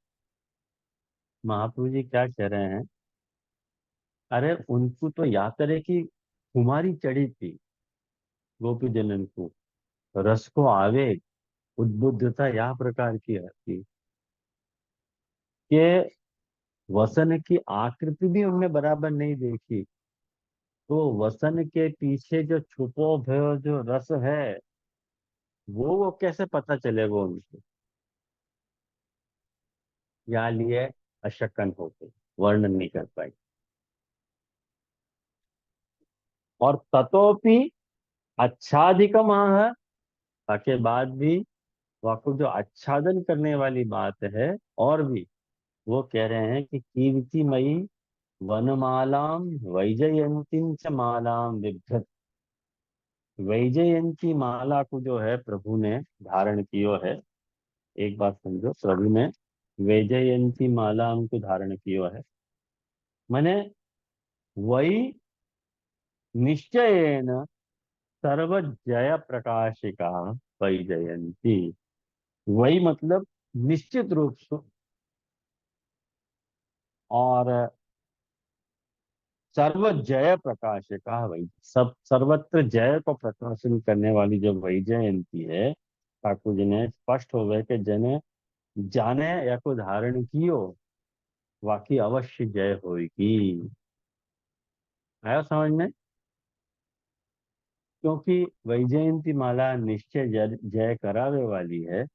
महाप्रभु जी क्या कह रहे हैं, अरे उनको तो याद करे कि कुमारी चढ़ी थी गोपी जनन को, रस को आवेग उद्बुद्धता या प्रकार की थी कि वसन की आकृति भी उनने बराबर नहीं देखी। तो वसन के पीछे जो छुपो भयो जो रस है, वो कैसे पता चलेगा उनको। या लिए अशक्कन हो गई, वर्णन नहीं कर पाई। और ततोपि आच्छादिकम के बाद भी वाकु जो आच्छादन करने वाली बात है, और भी वो कह रहे हैं कि कीर्तिमयी वनमालाम वैजयंतीम च मालाम बिभ्रत। वैजयंती माला को जो है प्रभु ने धारण कियो है। एक बात समझो, प्रभु ने वैजयंती माला को धारण कियो है। मैंने वही निश्चयेन सर्वजय प्रकाशिका वैजयंती। वही मतलब निश्चित रूप से, और सर्व जय प्रकाशिका वही, सब सर्वत्र जय को प्रकाशन करने वाली जो वैजयंती है, ठाकुर जी ने स्पष्ट हो गए कि जने जाने या को धारण कियो, वाकी अवश्य जय होगी। आया समझ में? क्योंकि वैजयंती माला निश्चय जय करावे वाली है,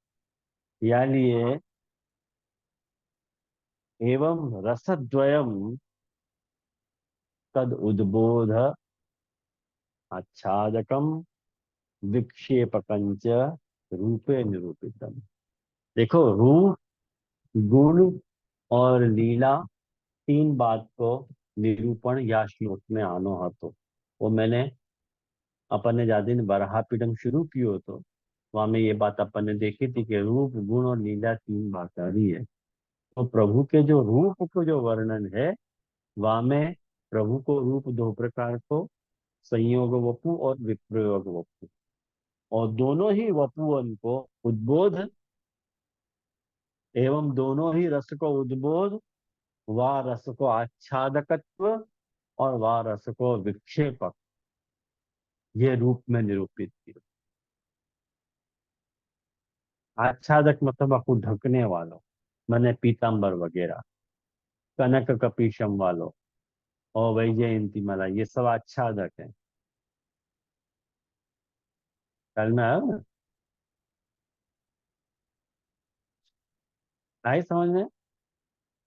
या लिए एवं रसद्वयम तद उद्बोध आच्छादकम विक्षेपकंच रूपे निरूपितम। देखो, रूप, गुण और लीला, तीन बात को निरूपण या श्लोक में आनो हतो। वो मैंने अपन ने ज्यादा दिन बराहा पीडम शुरू कियो तो वहां में ये बात अपन ने देखी थी कि रूप, गुण और लीला तीन बात आ रही है। तो प्रभु के जो रूप को जो वर्णन है, वहां में प्रभु को रूप दो प्रकार को, संयोग वपु और विप्रयोग वपु, और दोनों ही वपुअन को उद्बोध एवं दोनों ही रस को उद्बोध, व रस को आच्छादकत्व और व रस को विक्षेपक, ये रूप में निरूपित किया। आच्छादक मतलब आपको ढकने वालों, मैंने पीताम्बर वगैरह, कनक कपीशम वालों और वैजयंती माला, ये सब आच्छादक है। कल में आया ना? आई समझ में?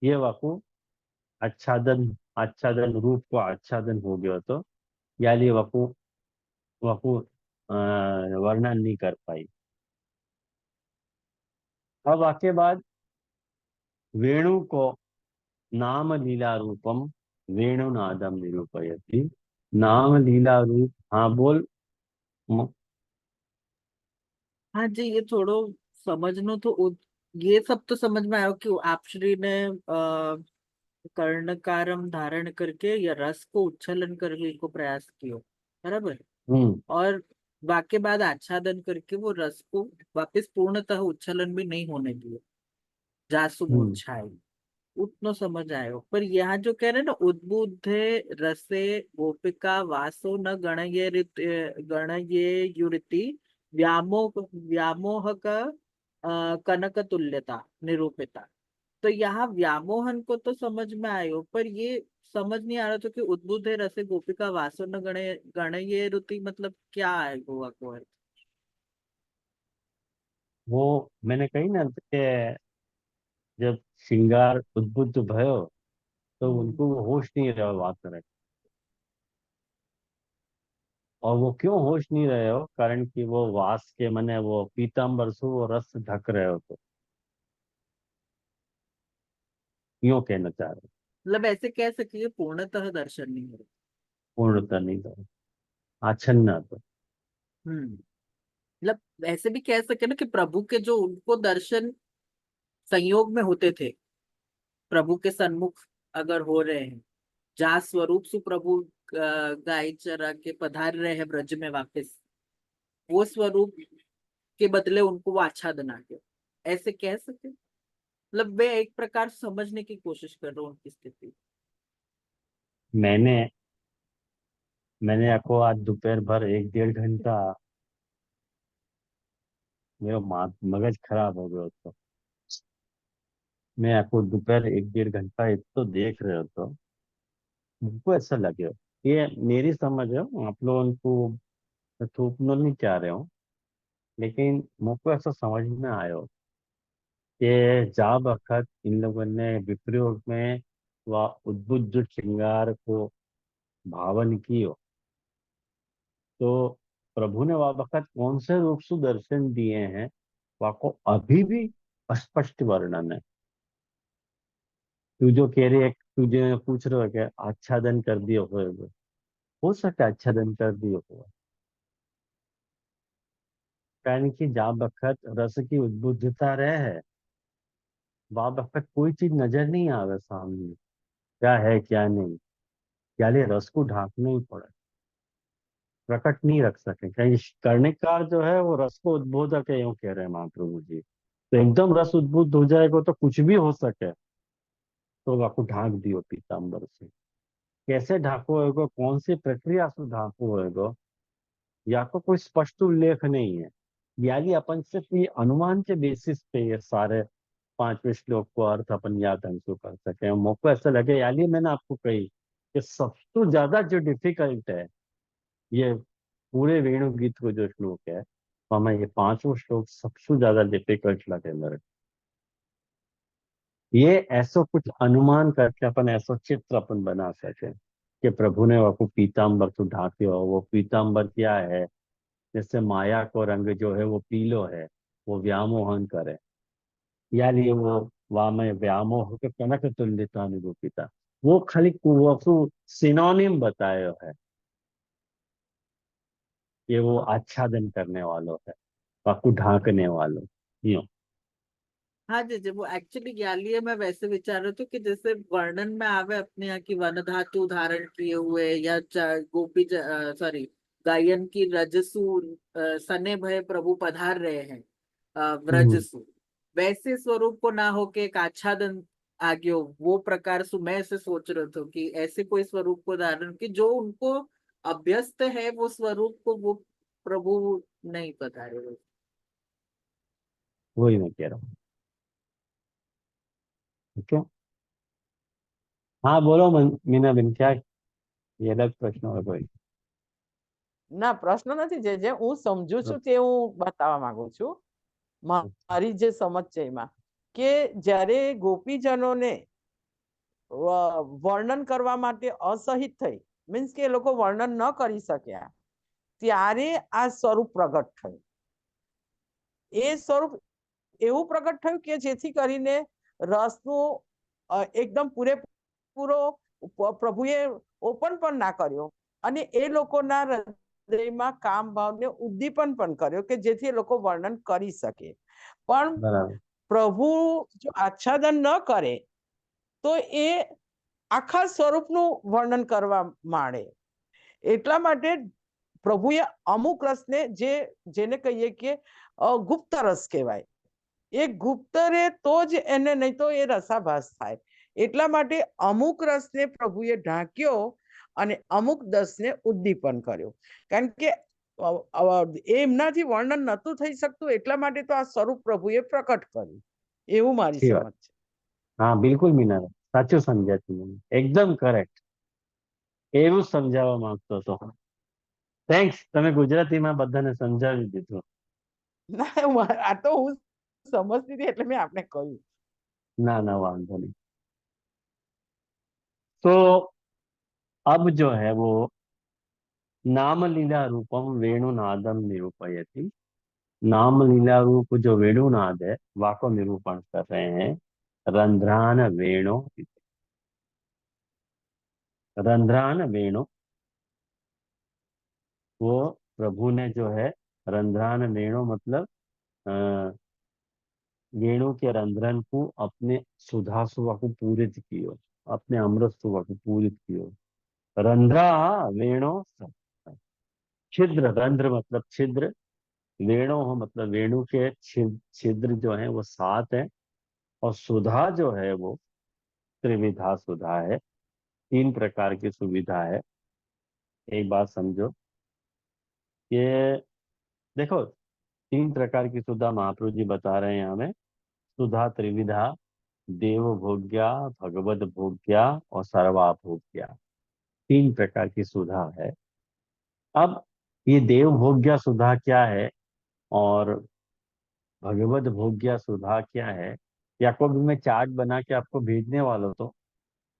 ये वाकु आच्छादन, आच्छादन रूप को आच्छादन हो गया तो, या ये वपु, वपु वर्णन नहीं कर पाई। अब आके बाद वेणु को नाम लीला रूपम वेणु नादम निरूपयति। नाम लीला रूप, हाँ बोल। म- हाँ जी, ये थोड़ो समझनो तो ये सब तो समझ में आयो कि आप श्री ने कर्णकारम धारण करके या रस को उच्छलन करने को प्रयास कियो, बराबर। हम्म और वाक्य बाद आच्छादन करके वो रस को वापस पूर्णतः उच्छलन भी नहीं होने दिए, जासु हम्म मूर्छाई, उतनो समझ आयो। पर यहाँ जो कह रहे हैं ना, उद्बुद्धे रसे गोपिका वासो न गणये युरिति व्यामोह का कनक तुल्यता निरूपिता। तो यहाँ व्यामोहन को तो समझ में आयो, पर ये समझ नहीं आ रहा था कि उद्बुद्ध रसे गोपिका वासो न गणये रुति मतलब क्या है गोवा को अर्थ। वो मैंने कही ना कि जब श्रृंगार उद्बुद्ध भयो तो हम्म। उनको वो होश नहीं रहा बात करे। और वो क्यों होश नहीं रहे हो? कारण कि वो वास के मने वो पीताम्बर से वो रस ढक रहे हो, तो यूं कहना चाह रहे हो। मतलब ऐसे कह सकिए पूर्णतः दर्शन नहीं हो। पूर्णता नहीं रहे, आच्छन्न तो। मतलब ऐसे भी कह सके ना कि प्रभु के जो उनको दर्शन संयोग में होते थे, प्रभु के सन्मुख अगर हो रहे हैं, जहाँ स्वरूप सु प्रभु गाय चरा के पधार रहे हैं ब्रज में वापस, वो स्वरूप के बदले उनको वो आच्छादन आ गया, ऐसे कह सके। मतलब मैं एक प्रकार से समझने की कोशिश कर रहा हूँ उनकी स्थिति। मैंने मैंने आपको आज दोपहर भर एक डेढ़ घंटा, मेरा मगज खराब हो गया तो मैं आपको दोपहर एक डेढ़ घंटा एक तो देख रहे हो तो मुझको ऐसा लगे, ये मेरी समझ है, आप लोगों को मैं थोपना नहीं चाह रहे हूँ, लेकिन मुझको ऐसा समझ में आयो कि जा बखत इन लोगों ने विप्रयोग में व उद्बुद्ध श्रृंगार को भावन कियो, तो प्रभु ने वह वक्त कौन से रूप से दर्शन दिए हैं, वाको अभी भी स्पष्ट वर्णन है। तू जो कह रही है, तुझे पूछ रहे हो कि आच्छादन कर दिए हुए, हो सकता है आच्छादन कर दिए हुए, कारण कि जा बखत रस की उद्बुद्धता रहे है, वह वक्त कोई चीज नजर नहीं आवे सामने, क्या है क्या नहीं, यानी रस को ढांकना ही पड़ा, प्रकट नहीं रख सके। कहीं कर्णिकार जो है वो रस को उद्बोधक है, यूं कह रहे हैं महाप्रभु जी। तो एकदम रस उद्बुद्ध हो जाएगा तो कुछ भी हो सके, तो आपको ढांक दियो पीताम्बर से। कैसे ढाको होगा, कौन सी प्रक्रिया से ढाको होगा, या तो कोई स्पष्ट उल्लेख नहीं है। यानी अपन सिर्फ ये अनुमान के बेसिस पे ये सारे पांचवें श्लोक को अर्थ अपन याद ढंग से कर सके। और मुझको ऐसा लगे, यानी मैंने आपको कही कि सबसे ज्यादा जो डिफिकल्ट है ये पूरे वेणु गीत को जो श्लोक है, तो हमें ये पांचों श्लोक सबसे ज्यादा डिफिकल्ट लगे मेरे को। ये ऐसा कुछ अनुमान करके अपन ऐसा चित्र अपन बना सके कि प्रभु ने वो पीताम्बर तो ढाके हो, वो पीताम्बर क्या है, जैसे माया को रंग जो है वो पीलो है, वो व्यामोहन करे, यानी ये वो वामय व्यामोह के कनक तुल्यता निरूपिता, वो खाली वो सिनोनिम बताए है, ये वो आच्छादन करने वालों है, वाकु ढांकने वालों, यूं। हाँ जी जी, वो एक्चुअली ग्यालिये में वैसे विचार रहे थे कि जैसे वर्णन में आवे अपने यहाँ की वन धातु धारण किए हुए, या गोपी सॉरी गायन की रजसु सने भय प्रभु पधार रहे हैं हम्म, व्रजसु, वैसे स्वरूप को ना हो के एक आच्छादन आगे हो, वो प्रकार से मैं ऐसे सोच रहा था कि ऐसे कोई स्वरूप को धारण कि जो उनको अभ्यस्त है वो स्वरूप को वो प्रभु नहीं पधारे। वही मैं कह रहा हूँ। ठीक है। हाँ बोलो मीना बिन, क्या ये अलग प्रश्न हो कोई? ના પ્રશ્ન નથી, જે હું સમજુ છું તે હું બતાવવા માંગુ છું. મારી જે સમજ છે એમાં કે જ્યારે ગોપીજનોને વર્ણન કરવા માટે અસહિત થઈ, મીન્સ કે એ લોકો વર્ણન ન કરી શક્યા, ત્યારે આ સ્વરૂપ પ્રગટ થયું. એ સ્વરૂપ એવું પ્રગટ થયું કે જેથી કરીને રસનું એકદમ પૂરેપૂરો પ્રભુએ ઓપન પણ ના કર્યો, અને એ લોકોના હૃદયમાં કામ ભાવને ઉદ્દીપન પણ કર્યો કે જેથી એ લોકો વર્ણન કરી શકે. પણ बराबर। પ્રભુ જો આચ્છાદન ન કરે તો એ આખા સ્વરૂપનું વર્ણન કરવા માંડે. એટલા માટે પ્રભુએ અમુક રસને જેને કહીએ કે ગુપ્ત રસ કહેવાય, એ ગુપ્ત રે તો જ એને, નહીં તો એ રસાભાસ થાય. એટલા માટે અમુક રસને પ્રભુએ ઢાંક્યો અને અમુક રસને ઉદ્દીપન કર્યો. કારણ કે એમનાથી વર્ણન નહોતું થઈ શકતું, એટલા માટે તો આ સ્વરૂપ પ્રભુએ પ્રકટ કર્યું. એવું મારી अच्छी बात। સમજ છે. हाँ बिल्कुल मीना, साचो समझा तुमने, एकदम करेक्ट, એવું જ સમજાવવા માંગતો હતો। થેન્ક્સ, તમે ગુજરાતીમાં બધાને સમજાવી દીધું। ના આ તો હું સમજતી હતી એટલે મેં આપને કહ્યું. ना ना वांधो नहीं। तो अब जो है वो नाम लीला रूपम वेणुनादम निरूपयति। नाम लीला रूप जो वेणुनाद है वाको निरूपण कर रहे हैं। रंध्रान वेणु, रंध्रान वेणु, वो प्रभु ने जो है रंध्रान वेणु मतलब अ, वेणु के रंध्रन को अपने सुधा सुवा को पूरित कियो, अपने अमृत सुवा को पूरित कियो। रंध्रा वेणु छिद्र, रंध्र मतलब छिद्र, वेणु हो मतलब वेणु के छिद्र जो है वो सात है, और सुधा जो है वो त्रिविधा सुधा है, तीन प्रकार की सुविधा है। एक बात समझो, ये देखो तीन प्रकार की सुधा महाप्रभु जी बता रहे हैं हमें। सुधा त्रिविधा, देव भोग्या, भगवत भोग्या और सर्वा भोग्या, तीन प्रकार की सुधा है। अब ये देव भोग्या सुधा क्या है और भगवत भोग्या सुधा क्या है, या को भी मैं चार्ट बना के आपको भेजने वाला तो,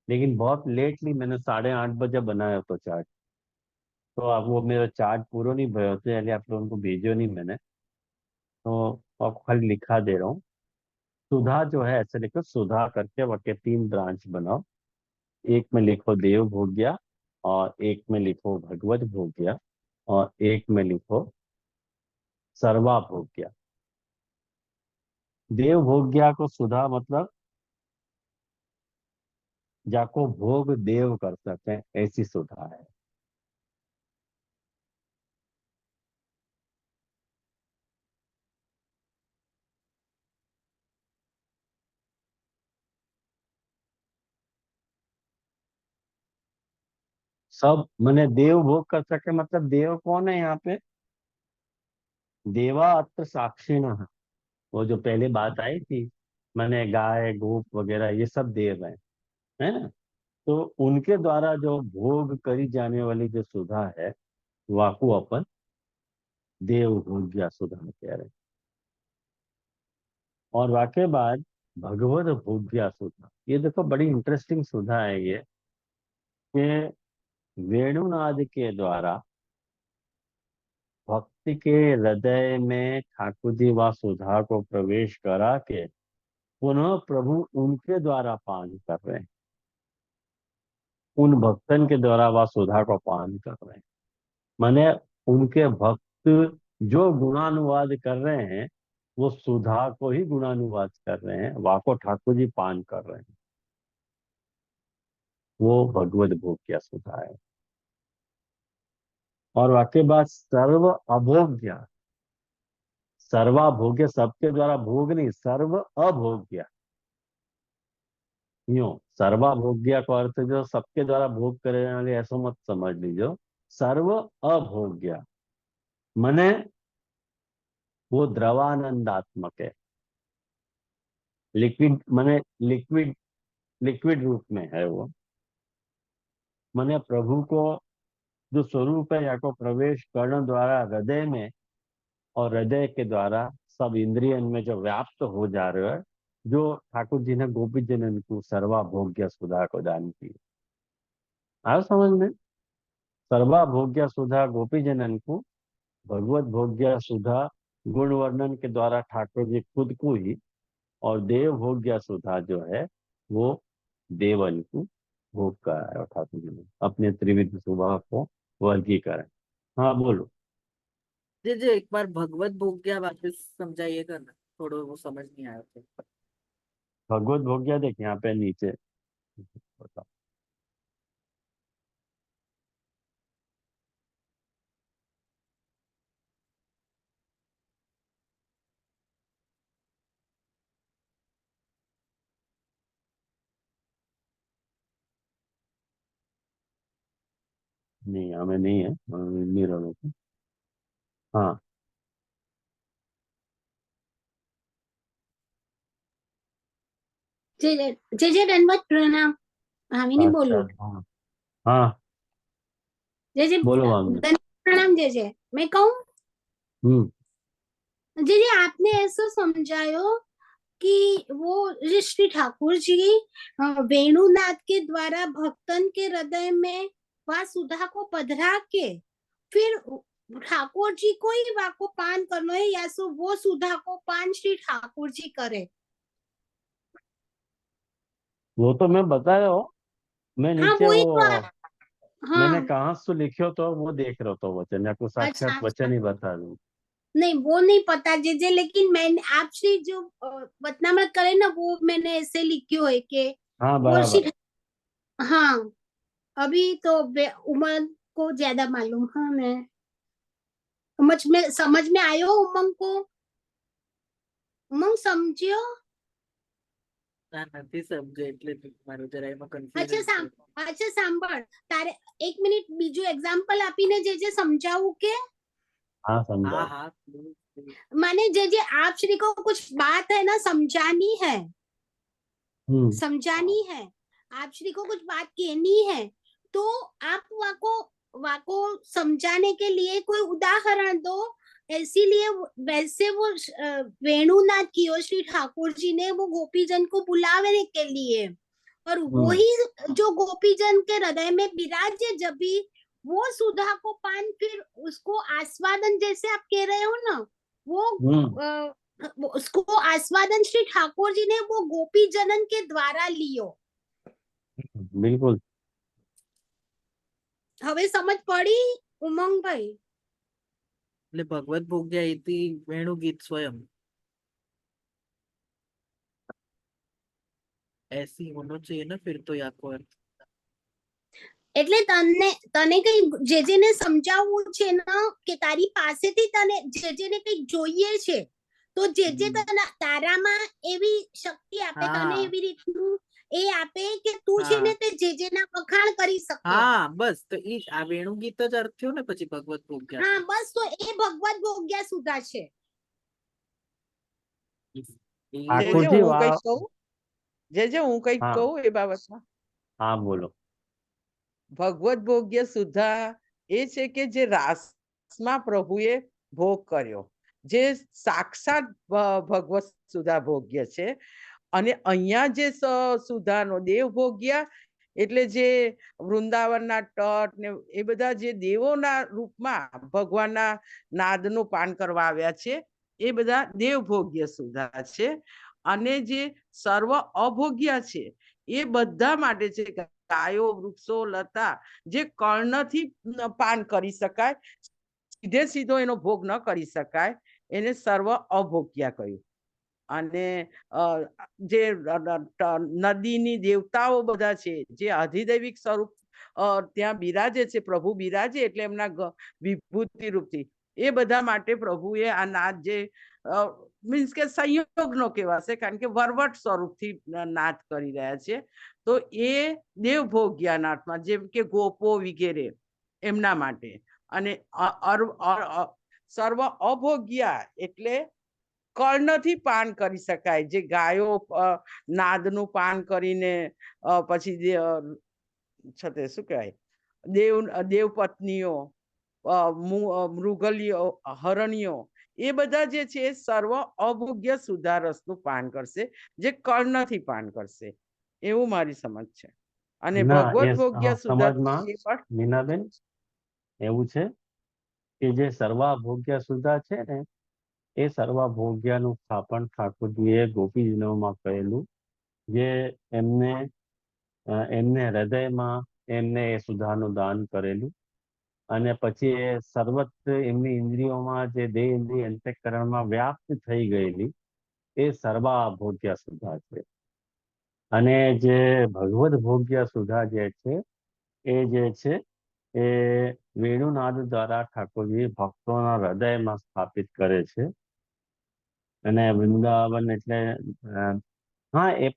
लेकिन बहुत लेटली मैंने 8:30 बजे बनाया तो चार्ट, तो अब वो मेरा चार्ट पूरा नहीं भरे होते, यानी आप लोगों को भेजो नहीं मैंने, तो आपको खाली लिखा दे रहा हूँ। सुधा जो है ऐसे लिखो, सुधा करके वके तीन ब्रांच बनाओ। एक में लिखो देव भोग्या, और एक में लिखो भगवत भोग्या, और एक में लिखो सर्वा भोग्या। देव भोग्या को सुधा मतलब जाको भोग देव कर सके, ऐसी सुधा है। सब मने देव भोग कर सके, मतलब देव कौन है यहाँ पे? देवा अत्र साक्षिण, वो जो पहले बात आई थी, मैंने गाय गोप वगैरह ये सब देव है ना। तो उनके द्वारा जो भोग करी जाने वाली जो सुधा है, वाकु अपन देव भोग्या सुधा कह रहे हैं। और वाके बाद भगवत भोग्या सुधा, ये देखो बड़ी इंटरेस्टिंग सुधा है ये, कि वेणुनाद के द्वारा भक्ति के हृदय में ठाकुर जी व सुधा को प्रवेश करा के पुनः प्रभु उनके द्वारा पान कर रहे हैं, उन भक्तन के द्वारा वह सुधा को पान कर रहे हैं। माने उनके भक्त जो गुणानुवाद कर रहे हैं, वो सुधा को ही गुणानुवाद कर रहे हैं, वाको ठाकुर जी पान कर रहे हैं। वो भगवत भोग क्या सुधा है। और वाके बाद सर्व अभोग्य, सर्वाभोग्य सबके द्वारा भोग नहीं, सर्व अभोग्य। यूं सर्वाभोग्य का अर्थ जो सबके द्वारा भोग करने वाले, ऐसा मत समझ लीजिए। सर्व अभोग्य मने वो द्रवानंदात्मक है, लिक्विड मने लिक्विड, लिक्विड रूप में है वो। मने प्रभु को जो स्वरूप है, या को प्रवेश करने द्वारा हृदय में, और हृदय के द्वारा सब इंद्रियन में जो व्याप्त हो जा रहे है, जो ठाकुर जी ने गोपी जनन को सर्वाभोग्य सुधा को दान की। आयो समझ में? सर्वाभोग्य सुधा गोपी जनन को भगवत भोग्य सुधा गुण वर्णन के द्वारा ठाकुर जी खुद को ही, और देव भोग्य सुधा जो है वो देवन को भोग कराया ठाकुर जी ने, अपने त्रिविध स्वभाव को वर्गीकरण। हाँ बोलो। जी जी, एक बार भगवत भोग्या वापस समझाइएगा ना, थोड़ा वो समझ नहीं आया था। भगवत भोग्य देख यहाँ पे नीचे बताओ। नहीं हमें नहीं है, नहीं रहो। हाँ जय जय दंडवत प्रणाम। भामिनी अच्छा बोलू। हाँ हाँ जय जय बोलो भावना। दंडवत प्रणाम। जय जय मैं कहूँ। हम्म जय जय आपने ऐसा समझायो कि वो श्री ठाकुर जी वेणुनाथ के द्वारा भक्तन के हृदय में वह सुधा को पधरा के फिर ठाकुर जी को ही वा को पान करना है, या सो वो सुधा को पान श्री ठाकुर जी करे। वो तो मैं बता रहा हूँ, मैं हाँ नीचे वही वो तो मैंने हाँ। कहाँ से लिखियो तो वो देख रहा था वचन, या को अच्छा साक्षात अच्छा। वचन ही बता दूं। नहीं वो नहीं पता जे, लेकिन मैंने आप श्री जो वतनामृत करे ना, वो मैंने ऐसे लिखी है कि हाँ वो बराबर। श्री। हाँ अभी तो उमंग को ज्यादा मालूम। हाँ मैं समझ में आयो उमंग को। उमंग समझियो। ના નથી સમજે એટલે મારું જરા એમાં अच्छा કન્ફ્યુઝન છે. अच्छा सांभળ तारे एक मिनिट बीजू एग्जाम्पल आपीने जे समझावू के। हाँ હા समझाओ। હા પ્લીઝ પ્લીઝ. माने जे आप श्री को कुछ बात है ना समझानी है, समझानी है, आप श्री को कुछ बात कहनी है, तो आप वाको समझाने के लिए कोई उदाहरण दो। इसीलिए वैसे वो वेणुनाथ कियो श्री ठाकुर जी ने वो गोपीजन को बुलाने के लिए, और वो ही जो गोपीजन के हृदय में विराजे, जब भी वो सुधा को पान फिर उसको आस्वादन, जैसे आप कह रहे हो ना, वो उसको आस्वादन श्री ठाकुर जी ने वो गोपी जनन के द्वारा लियो। बिल्कुल। हवे समझ पड़ी उमंग भाई? એટલે ભગવત ભોગ્યા ઇતિ વેણુ ગીત સ્વયં. ऐसी होना चाहिए ना फिर तो, या को अर्थ। એટલે તને કઈ જેજેને સમજાવવું છે ને કે તારી પાસેથી તને જેજેને કઈ જોઈએ છે તો જેજે તારામાં એવી શક્તિ આપે, તને हाँ એવી રીતનું એ આપે કે તું છે ને हाँ તે જેજેના વખાણ કરી શકે. हाँ, બસ તો ઈ આ વેણુ ગીત જ અર્થ થયો ને પછી ભગવત ભોગ્યા. હા બસ, તો એ ભગવત ભોગ્યા સુધા છે. ઈ જે ઠાકોરજી હું કઈક વા કહું, જે હું કઈક હા કહું એ બાબતમાં, હા બોલો. ભગવત ભોગ્ય સુધા એ છે કે જે રાસમાં પ્રભુએ ભોગ કર્યો, જે સાક્ષાત ભગવત સુધા ભોગ્ય છે. અને અહીંયા જે સુધાનો દેવ ભોગ્યા એટલે જે વૃંદાવનના તટ ને એ બધા જે દેવોના રૂપમાં ભગવાનના નાદનું પાન કરવા આવ્યા છે એ બધા દેવભોગ્ય સુધા છે. અને જે સર્વ અભોગ્ય છે એ બધા માટે છે, ગાયો, વૃક્ષો, લતા જે કર્ણથી પાન કરી શકાય, સીધે સીધો એનો ભોગ ન કરી શકાય, એને સર્વ અભોગ્ય કહ્યું. અને જે નદીની દેવતાઓ બધા છે, જે અધિદૈવિક સ્વરૂપ ત્યાં બિરાજે છે, પ્રભુ બિરાજે એટલે એમના વિભૂતિ રૂપથી એ બધા માટે પ્રભુએ આ નાદ જે મીન્સ કે સંયોગનો કહેવાશે, કારણ કે વરવટ સ્વરૂપથી નાદ કરી રહ્યા છે. તો એ દેવભોગ્યાનાથમાં જેમ કે ગોપો વગેરે એમના માટે. અને સર્વ અભોગ્યા એટલે કર્ણથી પાન કરી શકાય, જે ગાયો નાદનું પાન કરીને પછી છતે શું કહેવાય દેવપત્નીઓ, મૃગલીઓ, હરણીઓ એ બધા જે છે સર્વ અભોગ્ય સુધારસનું પાન કરશે, જે કર્ણથી પાન કરશે, એવું મારી સમજ છે. અને ના એ ભગવત ભોગ્ય સુધાર સમાજમાં મીનાબેન એવું છે કે જે સર્વાભોગ્ય સુધા છે ને એ સર્વાભોગ્યનું સ્થાપન ઠાકોરજીએ ગોપીજનોમાં કરેલું, જે એમને એમને હૃદયમાં એમને એ સુધાનું દાન કરેલું. અને પછી એ સર્વત્ર એમની ઇન્દ્રિયોમાં જે દેહ ઇન્દ્રિય અંતઃકરણમાં વ્યાપ્ત થઈ ગયેલી એ સર્વાભોગ્ય સુધા છે. અને જે ભગવદ ભોગ્ય સુધા જે છે એ વેણુનાદ દ્વારા ઠાકોરજી ભક્તોના હૃદયમાં સ્થાપિત કરે છે. અને વૃંદાવન એટલે હા એ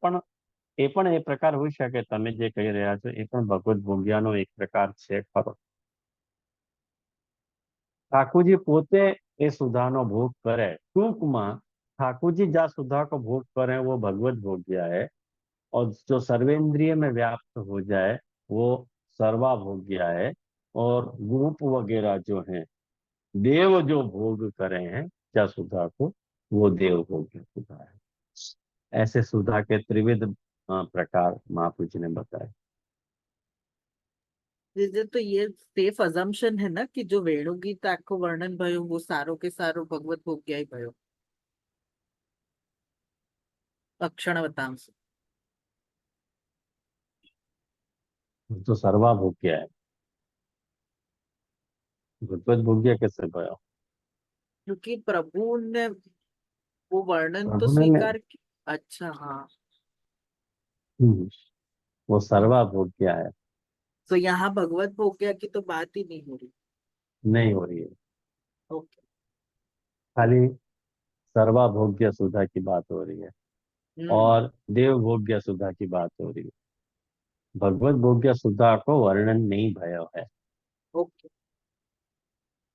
પણ એ પ્રકાર હોઈ શકે, તમે જે કહી રહ્યા છો એ પણ ભગવદ ભોગ્યાનો એક પ્રકાર છે ખરો. ઠાकुर પોતે એ સુધાનો भोग करे, टूंकમાં ठाकुर जी जा सुधा को भोग करें वो भगवत भोग्या है, और जो सर्वेंद्रिय में व्याप्त हो जाए वो सर्वा भोग्या है। और गोप वगैरह जो हैं देव जो भोग करे हैं जा सुधा को वो देव भोग्य सुधा है। ऐसे सुधा के त्रिविध प्रकार महाप्रभु जी ने बताए। तो ये सेफ अजम्पशन है ना कि जो वेणुगीत आखो वर्णन भयो वो सारो के सारो भगवत भोग्या ही भयो, अक्षणवतांश तो सर्वा भोग्य है, भगवत भोग्य कैसे भयो? क्योंकि प्रभु ने वो वर्णन तो प्रभु ने स्वीकार किया। अच्छा हाँ, वो सर्वा भोग्य है, तो यहाँ भगवत भोग्या की तो बात ही नहीं हो रही। नहीं हो रही है, ओके। खाली सर्वा भोग्य सुधा की बात हो रही है और देव भोग्य सुधा की बात हो रही है। भगवत भोग्य सुधा को वर्णन नहीं भयो है। ओके।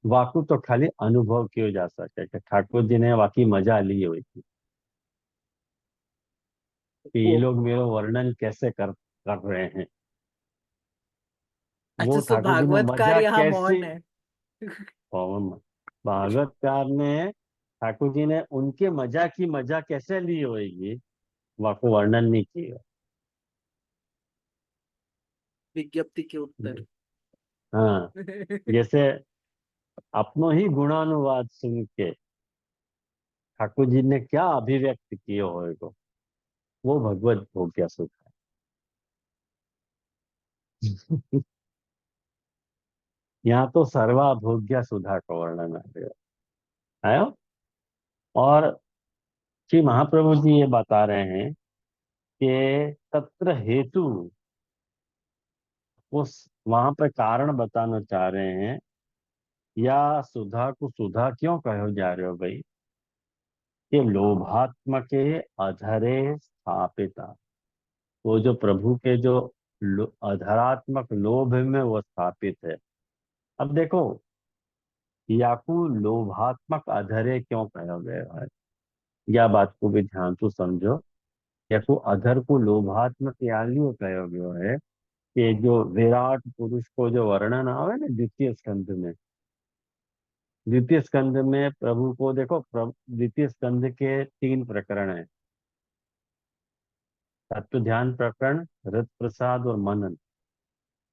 वाकु तो खाली अनुभव किया जा सके कि ठाकुर जी ने वाकई मजा ली हुई थी कि ये लोग मेरा वर्णन कैसे कर रहे हैं। वो अच्छा, सो ठाकुर जी ने भागवतकार मजा यहाँ कैसी मौन है। भागवतकार ने ठाकुर जी ने उनके मजा की मजा कैसे ली होगी वाकु वर्णन नहीं किया। विज्ञप्ति के उत्तर। हाँ, जैसे अपनों ही गुणानुवाद सुन के ठाकुर जी ने क्या अभिव्यक्त किए होगा वो भगवत भोग्य सुख है। यहाँ तो सर्वा भोग्य सुधा का वर्णन आया। और श्री महाप्रभु जी ये बता रहे हैं कि तत्र हेतु, उस वहां पर कारण बताना चाह रहे हैं। या सुधा को सुधा क्यों कहो जा रहे हो भाई? कि लोभात्मक अधरे स्थापिता, वो जो प्रभु के जो अधरात्मक लोभ में वो स्थापित है। अब देखो, याकू लोभात्मक अधरे क्यों कहा गया है, या बात को भी ध्यान से समझो। याकू अधर को लोभात्मक इसलिए कहा गया है कि जो विराट पुरुष को जो वर्णन आवे ना द्वितीय स्कंध में, द्वितीय स्कंध में प्रभु को देखो, द्वितीय स्कंध के 3 प्रकरण है। तत्व ध्यान प्रकरण, रथ प्रसाद और मनन।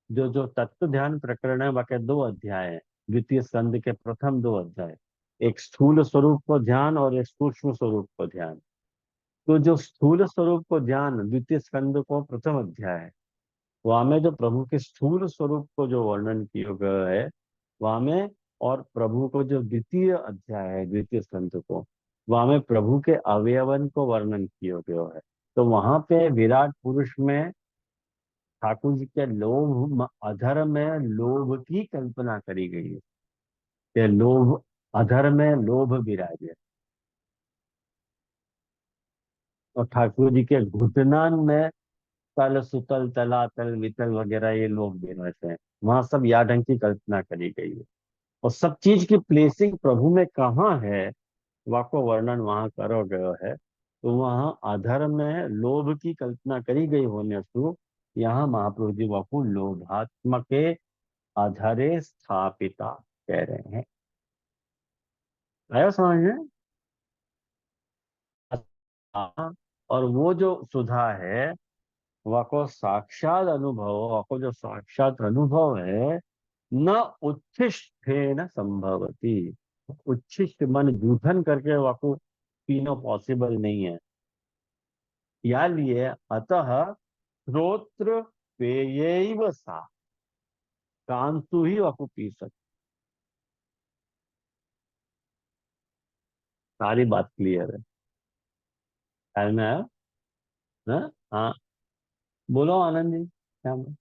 जो जो तत्व ध्यान प्रकरण है वह 2 अध्याय है द्वितीय स्कंद के, प्रथम 2 अध्याय। एक स्थूल स्वरूप को ध्यान और एक सूक्ष्म स्वरूप को ध्यान। तो जो स्थूल स्वरूप को ध्यान द्वितीय स्कंद को प्रथम अध्याय है, वहां में जो प्रभु के स्थूल स्वरूप को जो वर्णन किया गया है वहां में, और प्रभु को जो द्वितीय अध्याय है द्वितीय स्कंद को, वहां में प्रभु के अवयवन को वर्णन किया गया है। तो वहां पे विराट पुरुष में ठाकुर जी के लोभ अधर में लोभ की कल्पना करी गई है कि लोभ, अधर में लोभ विराजे। और ठाकुर जी के घुटनान में तल सुतल तलातल वितल वगैरह ये लोग विराजते हैं। वहां सब या ढंग की कल्पना करी गई है। और सब चीज की प्लेसिंग प्रभु में कहाँ है, वाको वर्णन वहां करो गयो है। तो वहां अधर में लोभ की कल्पना करी गई होने से यहाँ महाप्रभु जी वाको लोभात्मक अधरे स्थापिता कह रहे हैं। आया समझ में? हाँ, और वो जो सुधा है वह को साक्षात अनुभव, वह को जो साक्षात अनुभव है, न उच्छिष्टेन संभवती। उच्छिष्ट मन जूठन करके वह को पीना पॉसिबल नहीं है। या लिए अतः श्रोत्र पेयैव सा, कांतु ही वह को पी सकते। सारी बात क्लियर है, ख्याल में आया ना? हाँ, बोलो आनंद जी, क्या बोलो?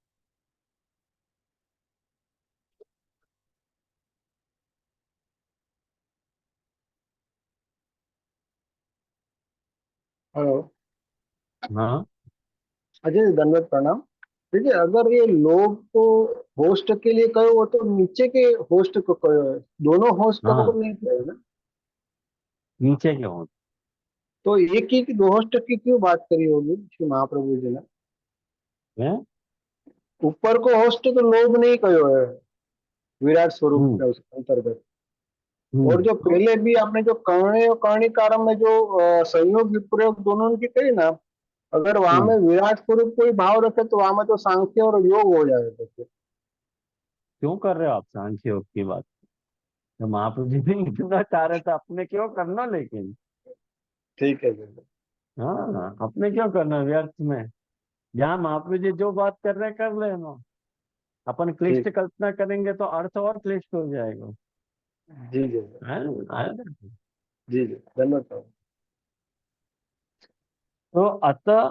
हेलो। हाँ अजय दंडवत प्रणाम। देखिए, अगर ये लोग तो होस्ट के लिए कहो, वो तो नीचे के होस्ट को कहो है, दोनों होस्ट को हाँ, नहीं कहे ना। नीचे के हो। तो एक ही दो होस्ट की क्यों बात करी होगी श्री महाप्रभु जी ने? हैं? ऊपर को होस्ट तो लोग नहीं कहो है विराट स्वरूप हम्म के उस अंतर्गत। और जो तो पहले भी आपने जो कर्णे और कर्णिकारम में जो संयोग विप्रयोग दोनों की कही ना, अगर वहां हम्म में विराट स्वरूप कोई भाव रखे तो वहां में तो सांख्य और योग हो जाएगा फिर। क्यों कर रहे हो आप सांख्य योग की बात? तो महाप्रभु जी भी इतना चाह रहे थे, अपने क्यों करना लेकिन? ठीक है जी। हाँ, अपने क्यों करना व्यर्थ में? जहाँ महाप्रभु जी जो बात कर रहे हैं कर लेना। अपन क्लिष्ट ठीक। कल्पना करेंगे तो अर्थ और क्लिष्ट हो जाएगा। जी जी। है? जी जी, धन्यवाद। तो अतः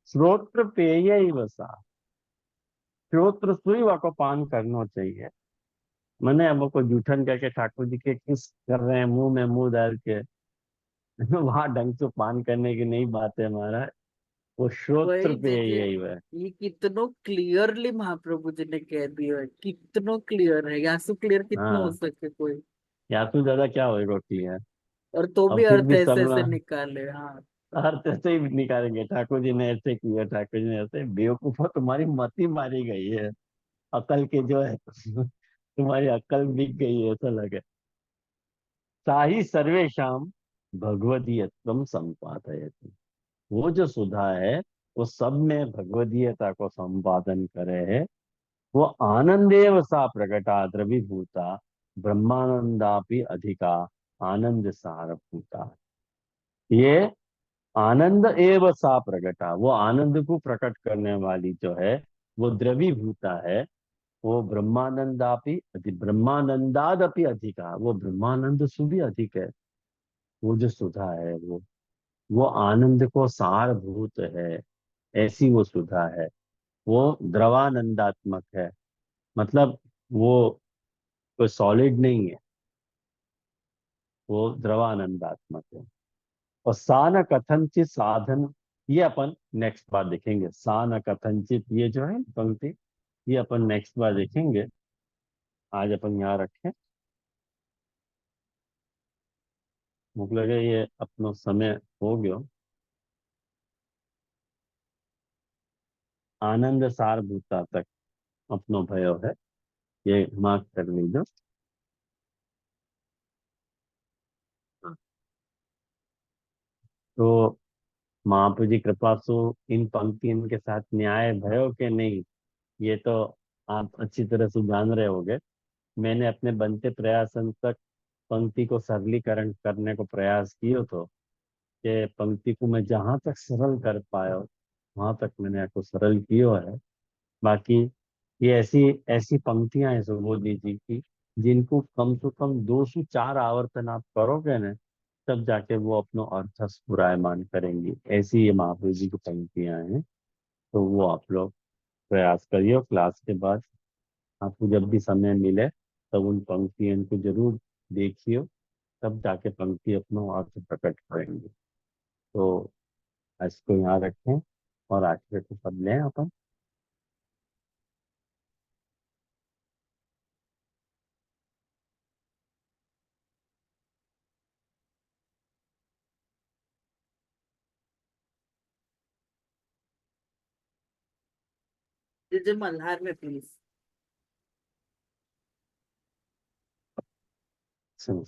श्रोत्र पेय ही वसा, श्रोत्र सुई को पान करना चाहिए। मैंने अब को जूठन करके ठाकुर जी के किस कर रहे हैं, मुंह में मुंह डाल के वहां ढंग से पान करने की नहीं बात है हमारा। वो श्रोत्र वही पेय देखिए, यही है। ये कितनो क्लियरली महाप्रभु जी ने कह दिया है, कितनो क्लियर है, यहाँ से क्लियर कितना हो हाँ, सके कोई। या तो ज्यादा क्या होएगा क्लियर। और तो भी अब फिर अर्थ भी ऐसे चलना, ऐसे निकाले। हाँ, अर्थ ऐसे ही निकालेंगे, ठाकुर जी ने ऐसे किया, ठाकुर जी ने ऐसे। बेवकूफो, तुम्हारी मति मारी गई है, अकल के जो है तुम्हारी अकल बिक गई है ऐसा लगे। साही सर्वेशम भगवदीयत्वम संपादयति। वो जो सुधा है वो सब में भगवदीयता को संपादन करे है। वो आनंदेव सा प्रकटा द्रवीभूता, ब्रह्मानंदापि अधिका आनंद सारभूता। ये आनंद एव सा प्रकटा, वो आनंद को प्रकट करने वाली जो है वो द्रवीभूता है। वो ब्रह्मानंदापि ब्रह्मानंदादपि अधिका, वो ब्रह्मानंद से भी अधिक है। वो जो सुधा है वो आनंद को सारभूत है। ऐसी वो सुधा है। वो द्रवानंदात्मक है, मतलब वो कोई सॉलिड नहीं है, वो द्रवानंदात्मक है। और सा न कथनचित साधन, ये अपन नेक्स्ट बार देखेंगे। सा न कथनचित, ये जो है पंक्ति, ये अपन नेक्स्ट बार देखेंगे। आज अपन यहाँ रखें। मुझे लगे ये अपनो समय हो गयो। आनंद सार भूता तक अपनो भयो है, ये मार्क कर लीजिए। हाँ। तो महाप्रभु जी कृपा सु इन पंक्तियों के साथ न्याय भयो के नहीं, ये तो आप अच्छी तरह से जान रहे होंगे। मैंने अपने बनते प्रयासन तक पंक्ति को सरलीकरण करने को प्रयास किया, तो कि पंक्ति को मैं जहां तक सरल कर पाया वहां तक मैंने आपको सरल किया है। बाकी ये ऐसी ऐसी पंक्तियां हैं सुबोधि जी की, जिनको कम से कम 204 आवर्तन आप करोगे ना, तब जाके वो अपनो अर्थ स्फुरायमान करेंगी। ऐसी ये महाप्रभु जी की पंक्तियां हैं। तो वो आप लोग प्रयास करिए, और क्लास के बाद आपको जब भी समय मिले तब उन पंक्तियों को जरूर देखिए, तब जाके पंक्ति अपना अर्थ प्रकट करेंगे। तो इसको यहाँ रखें और आखिर को पढ़ लें अपन। जय जय मल्हार में प्लीज। सुनो।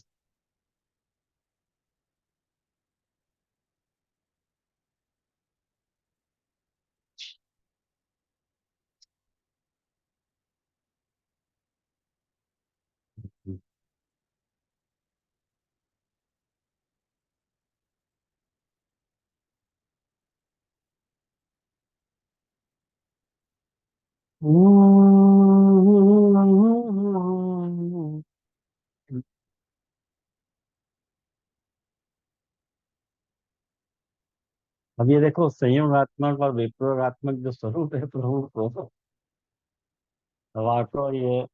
अब ये देखो, संयोगात्मक और विप्रयोगात्मक जो स्वरूप है प्रभु को, वाको ये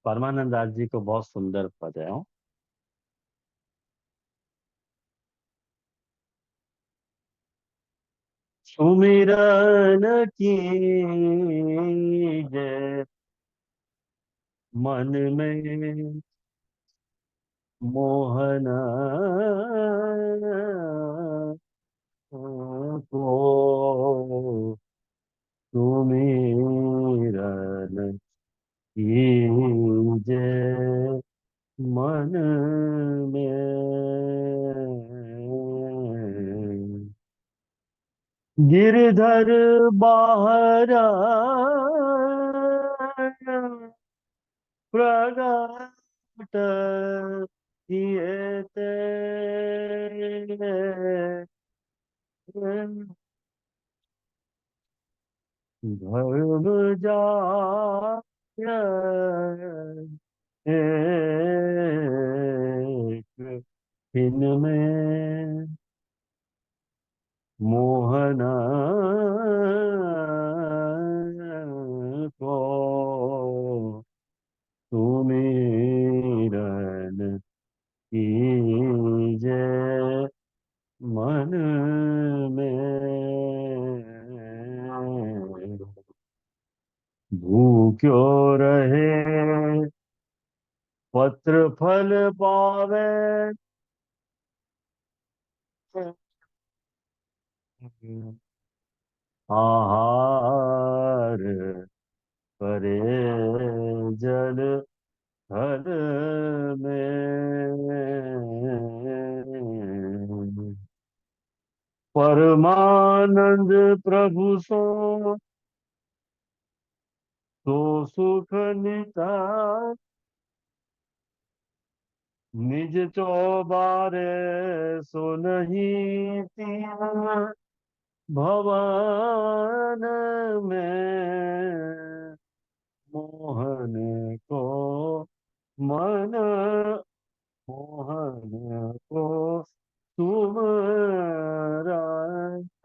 परमानंद दास जी को बहुत सुंदर पद है। हो। सुमिरन की जय मन में मोहन को सुमिरन कीजे मन में। गिरधर बाहर प्रगट किए ते धर्म जाय एक हिन में मोहन को सुमिरन कीजे मन में। भूख्यो रहे पत्र फल पावे, आहार करे जल थल में। परमानंद प्रभु सो सुख निता, निज चौबारे सो नहीं तीन भवन में। मोहन को मन, मोहन को सुमरा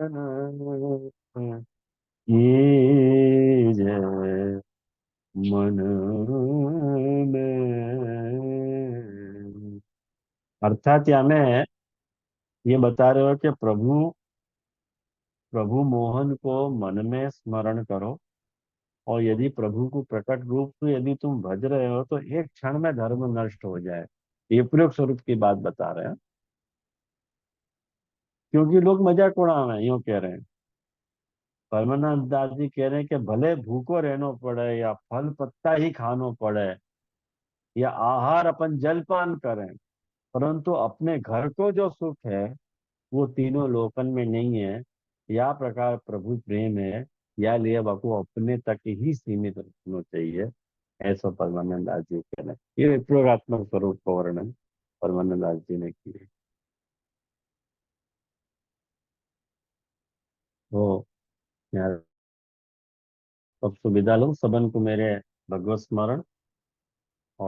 कीजे मन में। अर्थात या में ये बता रहे हो कि प्रभु प्रभु मोहन को मन में स्मरण करो, और यदि प्रभु को प्रकट रूप से यदि तुम भज रहे हो तो एक क्षण में धर्म नष्ट हो जाए। ये प्रयोग स्वरूप की बात बता रहे हैं, क्योंकि लोग मजाक उड़ा रहे हैं, यूं कह रहे हैं। परमानंद दास जी कह रहे हैं कि भले भूखो रहना पड़े या फल पत्ता ही खानो पड़े या आहार अपन जलपान करें, परंतु अपने घर को जो सुख है वो तीनों लोकन में नहीं है। या प्रकार प्रभु प्रेम है, या लिए को अपने तक ही सीमित रखना चाहिए। ऐसा परमानंद दास जी कह रहे हैं। ये प्रयोगात्मक स्वरूप का वर्णन परमानंद दास जी ने किया। तो यार अब सुविधा लो सबन को मेरे भगवत स्मरण।